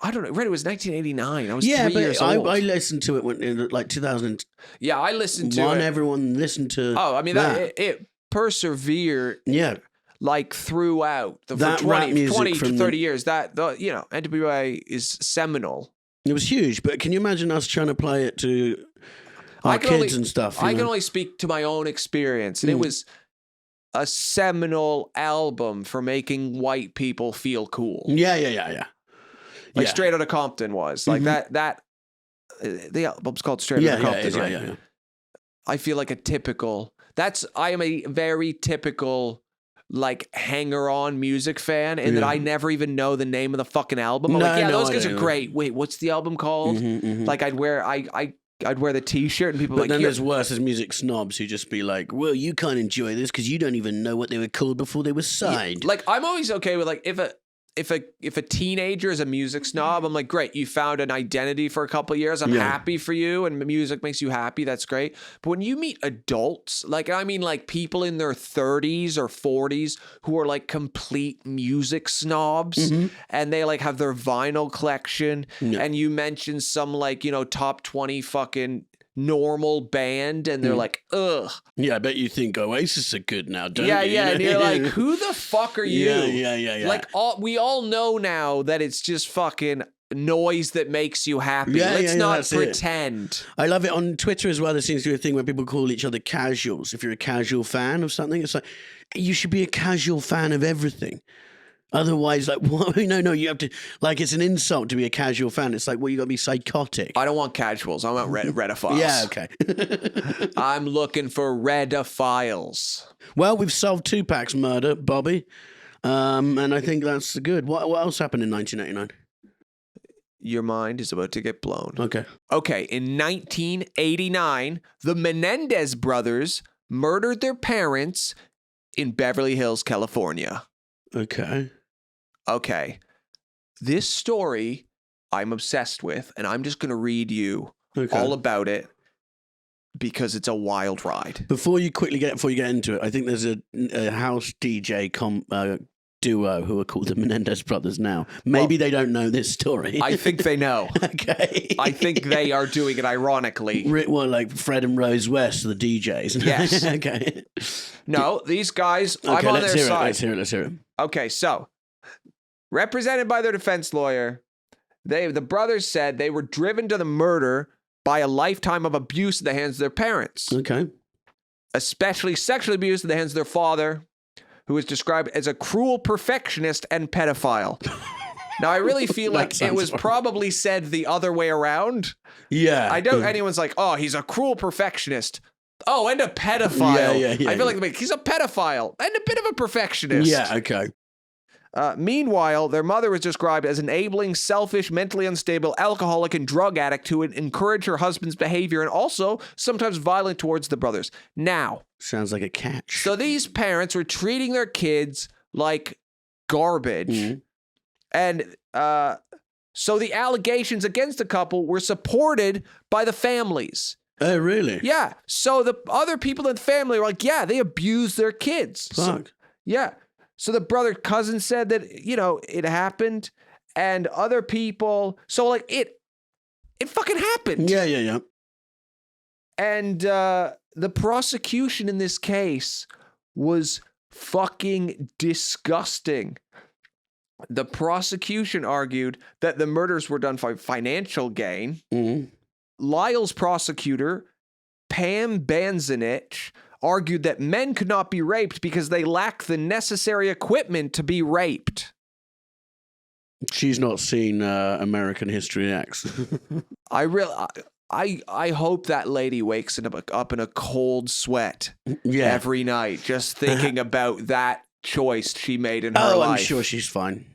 I don't know. Right, it was 1989. I was 3 years old. I listened to it when in 2000. Yeah, I listened to it. Everyone listened to. Oh, I mean it persevered. Yeah. Throughout for 20 to 30 years, NWA is seminal. It was huge, but can you imagine us trying to play it to our kids and stuff? I can only speak to my own experience, and it was a seminal album for making white people feel cool. Yeah. Straight Outta Compton was that. The album's called Straight Outta Compton, right? Yeah. I feel like I am a very typical like hanger-on music fan, and that I never even know the name of the fucking album. I'm like, yeah, those guys are great. Wait, what's the album called? Like I'd wear the T-shirt, and people but like. Then there's worse as music snobs who just be like, "Well, you can't enjoy this because you don't even know what they were called before they were signed." Like I'm always okay with like if a teenager is a music snob, I'm like, great, you found an identity for a couple of years. I'm happy for you, and music makes you happy. That's great. But when you meet adults, like I mean, like people in their 30s or 40s who are like complete music snobs, and they like have their vinyl collection, and you mention some like top 20 fucking normal band, and they're like, ugh. Yeah, I bet you think Oasis are good now, don't you? Yeah, and you're like, who the fuck are you? Yeah. Like, we all know now that it's just fucking noise that makes you happy. Let's not pretend. I love it on Twitter as well. There seems to be a thing where people call each other casuals. If you're a casual fan of something, it's like, you should be a casual fan of everything. Otherwise, like, what? No, you have to, like, it's an insult to be a casual fan. It's like, well, you got to be psychotic. I don't want casuals. I want Redophiles. Yeah, okay. I'm looking for Redophiles. Well, we've solved Tupac's murder, Bobby. And I think that's good. What else happened in 1989? Your mind is about to get blown. Okay. In 1989, the Menendez brothers murdered their parents in Beverly Hills, California. Okay. This story I'm obsessed with, and I'm just going to read you all about it because it's a wild ride. Before you get into it, I think there's a house DJ duo who are called the Menendez Brothers now. Maybe they don't know this story. I think they know. Okay. I think they are doing it ironically. Well, like Fred and Rose West, the DJs. Yes. Okay. No, these guys, I'm on their side. Let's hear it. Okay, so represented by their defense lawyer, the brothers said they were driven to the murder by a lifetime of abuse at the hands of their parents. Okay. Especially sexual abuse at the hands of their father, who was described as a cruel perfectionist and pedophile. Now, I really feel like it was probably said the other way around. Yeah. I doubt anyone's like, oh, he's a cruel perfectionist. Oh, and a pedophile. Yeah. I feel like he's a pedophile and a bit of a perfectionist. Yeah, okay. Meanwhile, their mother was described as enabling, selfish, mentally unstable, alcoholic, and drug addict who would encourage her husband's behavior and also sometimes violent towards the brothers. Now. Sounds like a catch. So these parents were treating their kids like garbage. Mm-hmm. And so the allegations against the couple were supported by the families. Oh, really? Yeah. So the other people in the family were like, yeah, they abused their kids. Fuck. Yeah. So the cousin said that, it happened, and other people. So like it fucking happened. Yeah. And the prosecution in this case was fucking disgusting. The prosecution argued that the murders were done for financial gain. Mm-hmm. Lyle's prosecutor, Pam Banzinich, argued that men could not be raped because they lack the necessary equipment to be raped. She's not seen American History X. I hope that lady wakes up in a cold sweat every night just thinking about that choice she made in her life. I'm sure she's fine.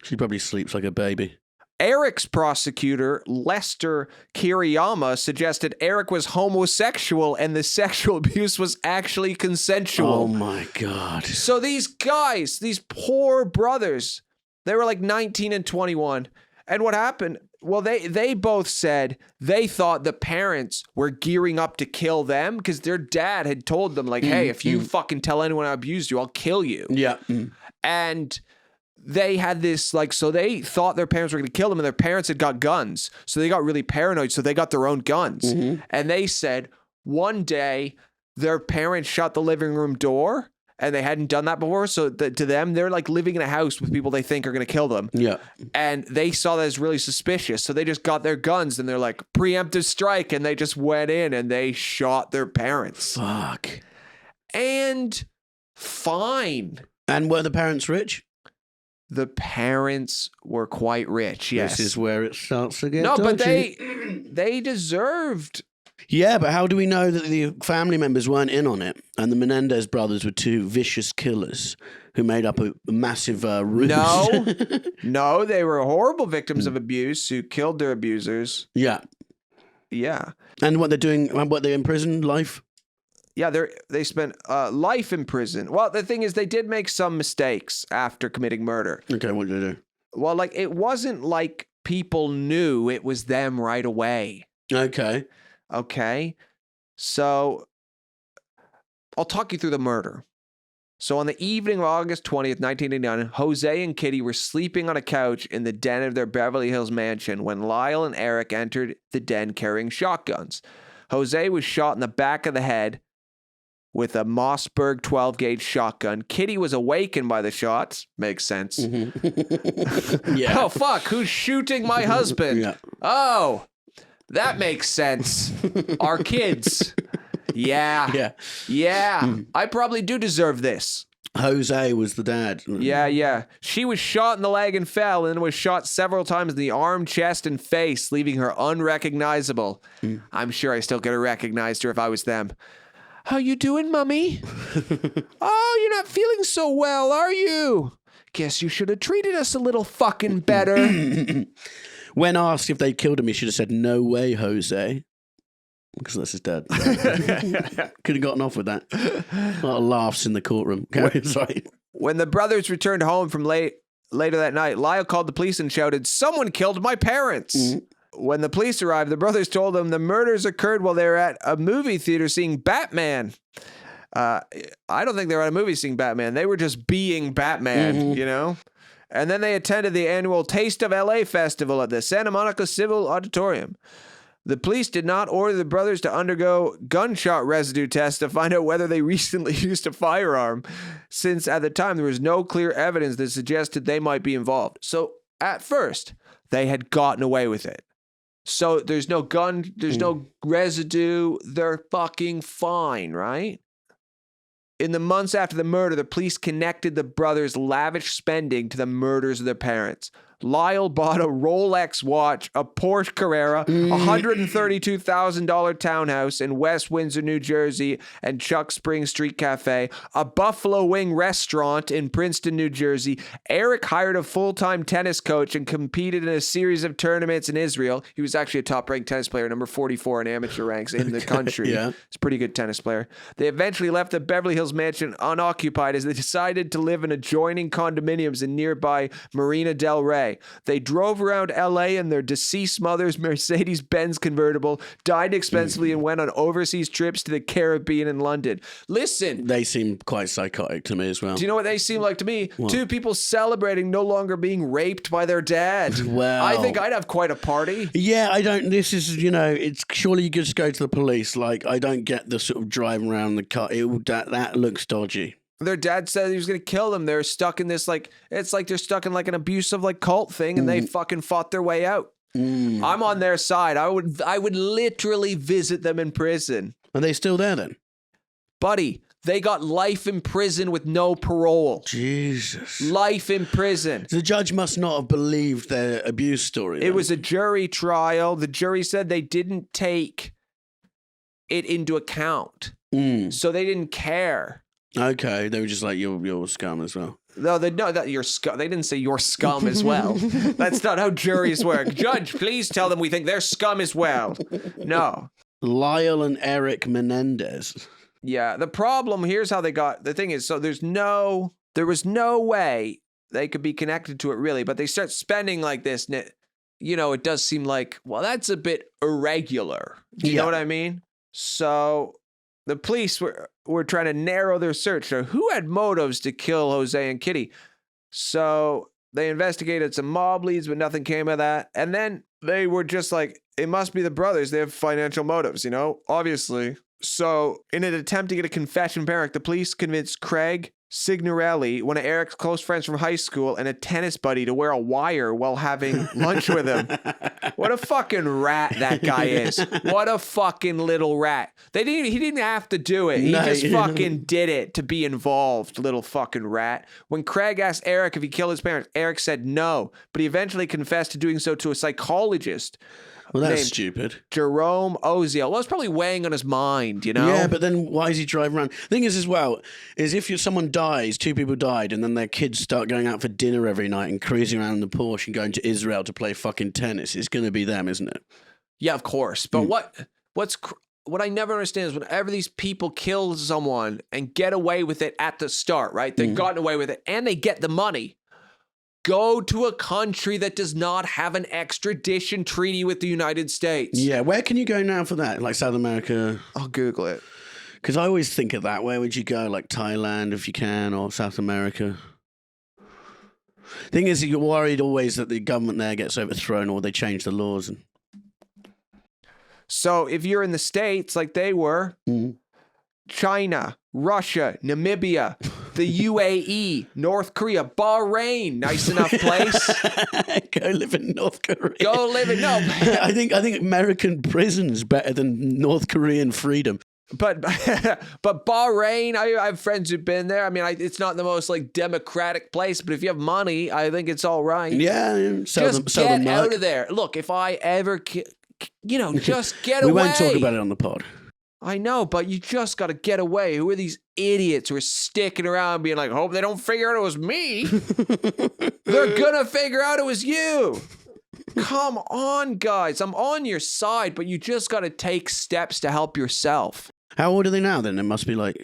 She probably sleeps like a baby. Eric's prosecutor, Lester Kiriyama, suggested Eric was homosexual and the sexual abuse was actually consensual. Oh my God. So these guys, these poor brothers, they were like 19 and 21. And what happened? Well, they both said they thought the parents were gearing up to kill them because their dad had told them, like, hey, if you fucking tell anyone I abused you, I'll kill you. Yeah. And they had this, like, so they thought their parents were going to kill them, and their parents had got guns. So they got really paranoid, so they got their own guns. And they said one day their parents shut the living room door, and they hadn't done that before. So to them, they're like living in a house with people they think are going to kill them. Yeah. And they saw that as really suspicious. So they just got their guns, and they're like, preemptive strike. And they just went in and they shot their parents. Fuck. And fine. And were the parents rich? The parents were quite rich, yes. This is where it starts to get No, but dodgy. they deserved Yeah, but how do we know that the family members weren't in on it? And the Menendez brothers were two vicious killers who made up a massive ruse. No, they were horrible victims of abuse who killed their abusers. Yeah. Yeah. And what they're doing, what they're in prison, life? Yeah, they spent life in prison. Well, the thing is, they did make some mistakes after committing murder. Okay, what did they do? Well, like, it wasn't like people knew it was them right away. Okay. Okay. So I'll talk you through the murder. So on the evening of August 20th, 1989, Jose and Kitty were sleeping on a couch in the den of their Beverly Hills mansion when Lyle and Eric entered the den carrying shotguns. Jose was shot in the back of the head with a Mossberg 12-gauge shotgun. Kitty was awakened by the shots. Makes sense. Mm-hmm. Yeah. Oh, fuck. Who's shooting my husband? Yeah. Oh, that makes sense. Our kids. Yeah. I probably do deserve this. Jose was the dad. Yeah. She was shot in the leg and fell, and was shot several times in the arm, chest, and face, leaving her unrecognizable. I'm sure I still could have recognized her if I was them. How you doing, Mummy? Oh, you're not feeling so well, are you? Guess you should have treated us a little fucking better. When asked if they killed him, he should have said, "No way, Jose." Because that's his dad. Could have gotten off with that. A lot of laughs in the courtroom. Sorry. When the brothers returned home from later that night, Lyle called the police and shouted, "Someone killed my parents." Mm-hmm. When the police arrived, the brothers told them the murders occurred while they were at a movie theater seeing Batman. I don't think they were at a movie seeing Batman. They were just being Batman, you know? And then they attended the annual Taste of LA festival at the Santa Monica Civil Auditorium. The police did not order the brothers to undergo gunshot residue tests to find out whether they recently used a firearm, since at the time there was no clear evidence that suggested they might be involved. So at first, they had gotten away with it. So there's no gun, there's no residue, they're fucking fine, right? In the months after the murder, the police connected the brothers' lavish spending to the murders of their parents. Lyle bought a Rolex watch, a Porsche Carrera, $132,000 townhouse in West Windsor, New Jersey, and Chuck Spring Street Cafe, a Buffalo Wing restaurant in Princeton, New Jersey. Eric hired a full-time tennis coach and competed in a series of tournaments in Israel. He was actually a top-ranked tennis player, number 44 in amateur ranks in the country. Yeah. He's a pretty good tennis player. They eventually left the Beverly Hills mansion unoccupied as they decided to live in adjoining condominiums in nearby Marina Del Rey. They drove around LA in their deceased mother's Mercedes-Benz convertible, dined expensively, and went on overseas trips to the Caribbean and London. Listen. They seem quite psychotic to me as well. Do you know what they seem like to me? What? Two people celebrating no longer being raped by their dad. Well, I think I'd have quite a party. Yeah, I don't. This is, it's surely you could just go to the police. Like, I don't get the sort of driving around the car. That looks dodgy. Their dad said he was going to kill them. They're stuck in this, it's like they're stuck in like an abusive like cult thing, and they fucking fought their way out. I'm on their side. I would literally visit them in prison. Are they still there then? Buddy, they got life in prison with no parole. Jesus. Life in prison. The judge must not have believed their abuse story. It was a jury trial. The jury said they didn't take it into account. So they didn't care. Okay, they were just like, you're scum as well. No, that you're scum. They didn't say you're scum as well. That's not how juries work. Judge, please tell them we think they're scum as well. No. Lyle and Eric Menendez. Yeah, the problem, here's how they got, the thing is, so there was no way they could be connected to it really, but they start spending like this, and it does seem like, well, that's a bit irregular. Do you know what I mean? So the police were trying to narrow their search to who had motives to kill Jose and Kitty. So they investigated some mob leads, but nothing came of that. And then they were just like, it must be the brothers. They have financial motives, obviously. So in an attempt to get a confession from Eric, the police convinced Craig Signorelli, one of Eric's close friends from high school, and a tennis buddy to wear a wire while having lunch with him. What a fucking rat that guy is. What a fucking little rat. He didn't have to do it. He just fucking did it to be involved, little fucking rat. When Craig asked Eric if he killed his parents, Eric said no, but he eventually confessed to doing so to a psychologist. Well, that's named stupid. Jerome Oziel. Well, it's probably weighing on his mind, you know? Yeah, but then why is he driving around? Thing is, as well, is if someone dies, 2 people died, and then their kids start going out for dinner every night and cruising around in the Porsche and going to Israel to play fucking tennis, it's going to be them, isn't it? Yeah, of course. But what I never understand is whenever these people kill someone and get away with it at the start, right? They've gotten away with it and they get the money. Go to a country that does not have an extradition treaty with the United States. Yeah, where can you go now for that? Like South America? I'll Google it. Because I always think of that. Where would you go? Like Thailand, if you can, or South America? Thing is, you're worried always that the government there gets overthrown or they change the laws. So if you're in the States like they were, China, Russia, Namibia, the UAE, North Korea, Bahrain, nice enough place. Go live in North Korea. Go live in I think American prison's better than North Korean freedom. But Bahrain, I have friends who've been there. I mean, it's not the most like democratic place, but if you have money, I think it's all right. Yeah, just get out of there. Look, if I ever, just get away. We won't talk about it on the pod. I know, but you just got to get away. Who are these idiots who are sticking around being like, hope they don't figure out it was me? They're going to figure out it was you. Come on, guys. I'm on your side, but you just got to take steps to help yourself. How old are they now then? It must be like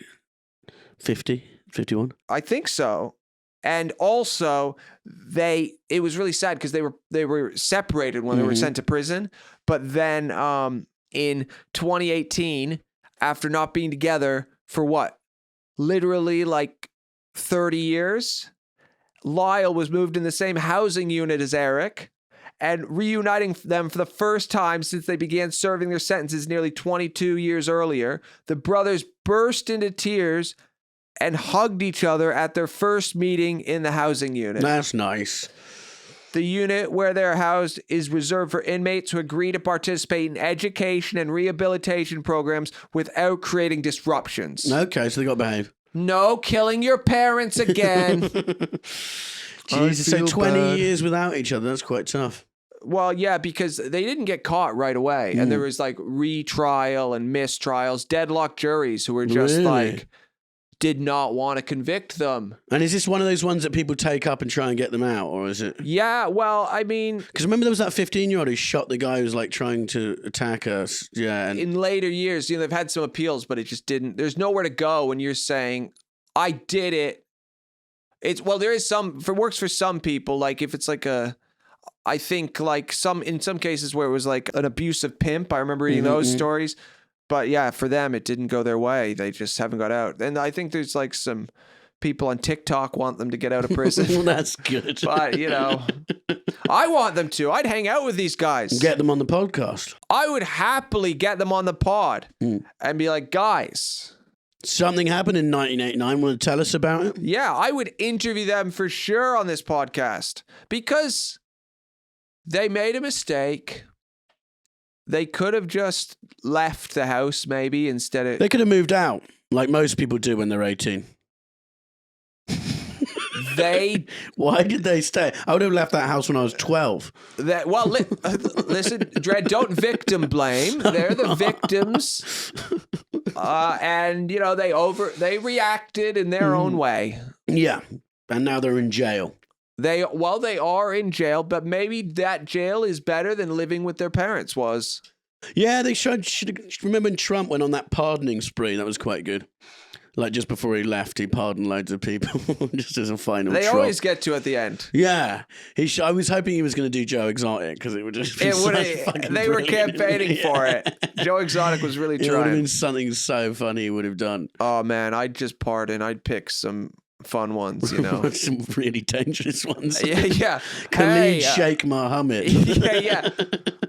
50, 51? I think so. And also, it was really sad because they were separated when they were sent to prison. But then in 2018, after not being together for what? Literally like 30 years, Lyle was moved in the same housing unit as Eric and reuniting them for the first time since they began serving their sentences nearly 22 years earlier. The brothers burst into tears and hugged each other at their first meeting in the housing unit. That's nice. The unit where they're housed is reserved for inmates who agree to participate in education and rehabilitation programs without creating disruptions. Okay, so they got to behave. No killing your parents again. Jesus, so 20 years without each other, that's quite tough. Well, yeah, because they didn't get caught right away. And there was like retrial and mistrials, deadlock juries who were just like, did not want to convict them. And is this one of those ones that people take up and try and get them out, or is it? Yeah, well, I mean... Because remember there was that 15-year-old who shot the guy who was like trying to attack us. Yeah. And... in later years, they've had some appeals, but it just didn't... There's nowhere to go when you're saying, I did it. There is some... works for some people, like if it's like a... I think like in some cases where it was like an abusive pimp, I remember reading those stories. But yeah, for them, it didn't go their way. They just haven't got out. And I think there's like some people on TikTok want them to get out of prison. Well, that's good. But, I want them to. I'd hang out with these guys. Get them on the podcast. I would happily get them on the pod and be like, guys. Something happened in 1989. Want to tell us about it? Yeah, I would interview them for sure on this podcast because they made a mistake. They could have just left the house maybe instead of... They could have moved out, like most people do when they're 18. Why did they stay? I would have left that house when I was 12. Listen, Dredd, don't victim blame. They're the victims. And, they reacted in their own way. Yeah, and now they're in jail. They are in jail, but maybe that jail is better than living with their parents was. Yeah, they should remember when Trump went on that pardoning spree. That was quite good. Like just before he left, he pardoned loads of people just as a final. They always get to at the end. Yeah, I was hoping he was going to do Joe Exotic because it would just be they were campaigning for it. Joe Exotic was really trying. It would have been something so funny he would have done. Oh man, I'd just pardon. I'd pick some fun ones, some really dangerous ones. Yeah. Khalid Sheikh Mohammed. Yeah.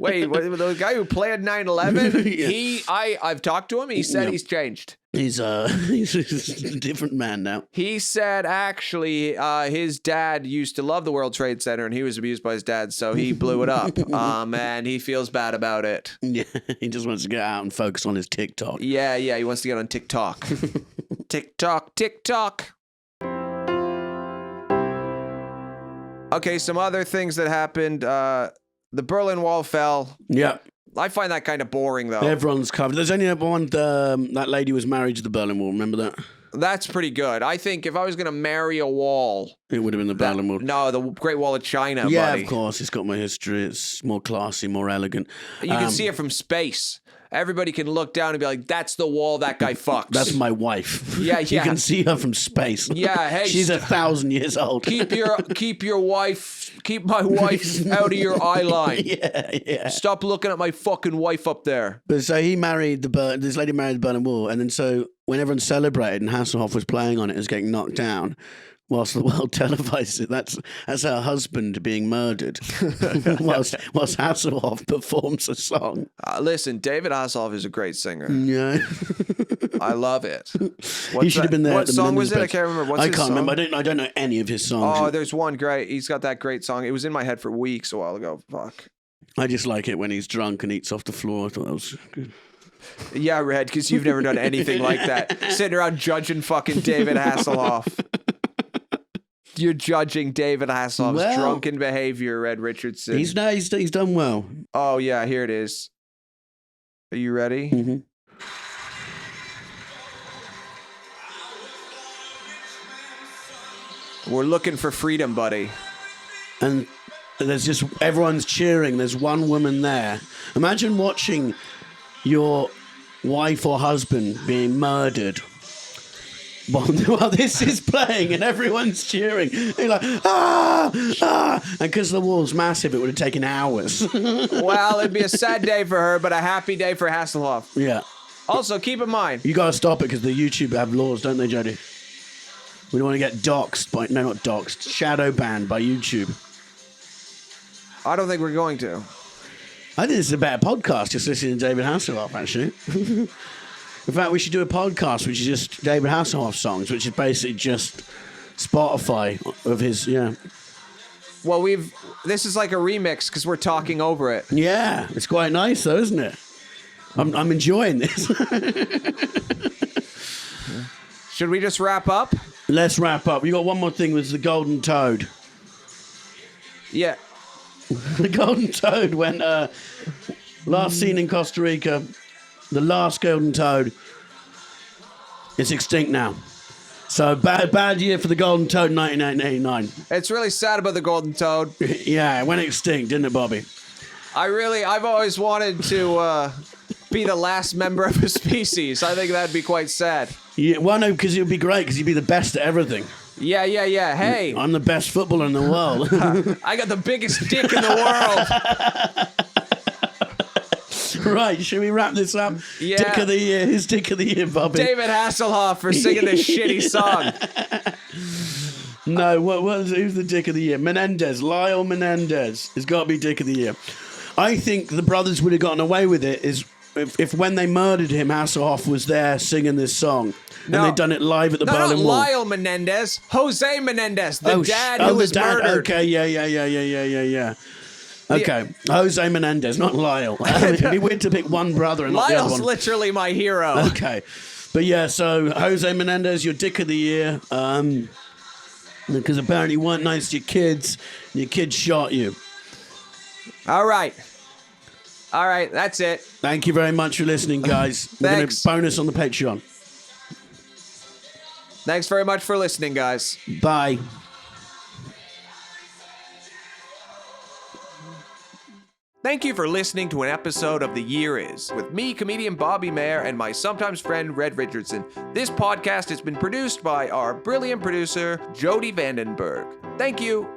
Wait, the guy who planned 9/11? I've talked to him. He said he's changed. He's a different man now. He said actually his dad used to love the World Trade Center and he was abused by his dad, so he blew it up. And he feels bad about it. Yeah, he just wants to get out and focus on his TikTok. Yeah, he wants to get on TikTok. TikTok. Okay, some other things that happened The Berlin Wall fell. Yeah. I find that kind of boring, though. Everyone's covered. There's only one, that lady was married to the Berlin Wall. Remember that? That's pretty good. I think if I was going to marry a wall... It would have been the Berlin Wall. No, the Great Wall of China, yeah, buddy. of course. It's got more history. It's more classy, more elegant. You can see it from space. Everybody can look down and be like, that's the wall that guy fucks. That's my wife. Yeah. You can see her from space. Yeah, hey. She's 1,000 years old. Keep my wife out of your eye line. Yeah. Stop looking at my fucking wife up there. But so he married this lady married the Berlin Wall, and then so when everyone celebrated and Hasselhoff was playing on it, it was getting knocked down. Whilst the world televised it, that's her husband being murdered. whilst Hasselhoff performs a song. Listen, David Hasselhoff is a great singer. Yeah, I love it. he should have been there. What at the song was it? I Menendez can't remember. I can't remember. I don't know any of his songs. Oh, there's one great. He's got that great song. It was in my head for weeks a while ago. Fuck. I just like it when he's drunk and eats off the floor. I thought that was good. Yeah, Red, because you've never done anything like that. Sitting around judging fucking David Hasselhoff. You're judging David Hasselhoff's drunken behavior, Red Richardson. He's done well. Oh, yeah, here it is. Are you ready? Mm-hmm. We're looking for freedom, buddy. And there's just, everyone's cheering. There's one woman there. Imagine watching your wife or husband being murdered while this is playing and everyone's cheering. They're like, ah! And because the wall's massive, it would have taken hours. Well, it'd be a sad day for her, but a happy day for Hasselhoff. Yeah. Also, keep in mind... You got to stop it because the YouTube have laws, don't they, Jody? We don't want to get doxxed by... No, not doxxed. Shadow banned by YouTube. I don't think we're going to. I think this is a better podcast, just listening to David Hasselhoff, actually. In fact, we should do a podcast which is just David Hasselhoff songs, which is basically just Spotify of his, yeah. Well, this is like a remix because we're talking over it. Yeah, it's quite nice though, isn't it? I'm enjoying this. Should we just wrap up? Let's wrap up. We got one more thing with the Golden Toad. Yeah. The Golden Toad went, last seen in Costa Rica, the last Golden Toad is extinct now. So bad year for the Golden Toad in 1989. It's really sad about the Golden Toad. Yeah, it went extinct, didn't it, Bobby? I've always wanted to be the last member of a species. I think that'd be quite sad. Yeah, well, no, because it would be great because you'd be the best at everything. Yeah. Hey. I'm the best footballer in the world. I got the biggest dick in the world. Right, should we wrap this up? Yeah. Dick of the year. Who's Dick of the year, Bobby? David Hasselhoff for singing this shitty song. No, who's the Dick of the year? Menendez. Lyle Menendez has got to be Dick of the year. I think the brothers would have gotten away with it if when they murdered him, Hasselhoff was there singing this song. And they'd done it live at the Berlin Wall. Lyle Menendez. Jose Menendez, the dad who was murdered. Okay, yeah. Okay, Jose Menendez, not Lyle. It'd be weird to pick one brother and not the other Lyle's one. literally my hero. Okay, but yeah, so Jose Menendez, your Dick of the year, because apparently you weren't nice to your kids, and your kids shot you. All right, that's it. Thank you very much for listening, guys. We're going to bonus on the Patreon. Thanks very much for listening, guys. Bye. Thank you for listening to an episode of The Year Is, with me, comedian Bobby Mair, and my sometimes friend, Red Richardson. This podcast has been produced by our brilliant producer, Jody VandenBurg. Thank you.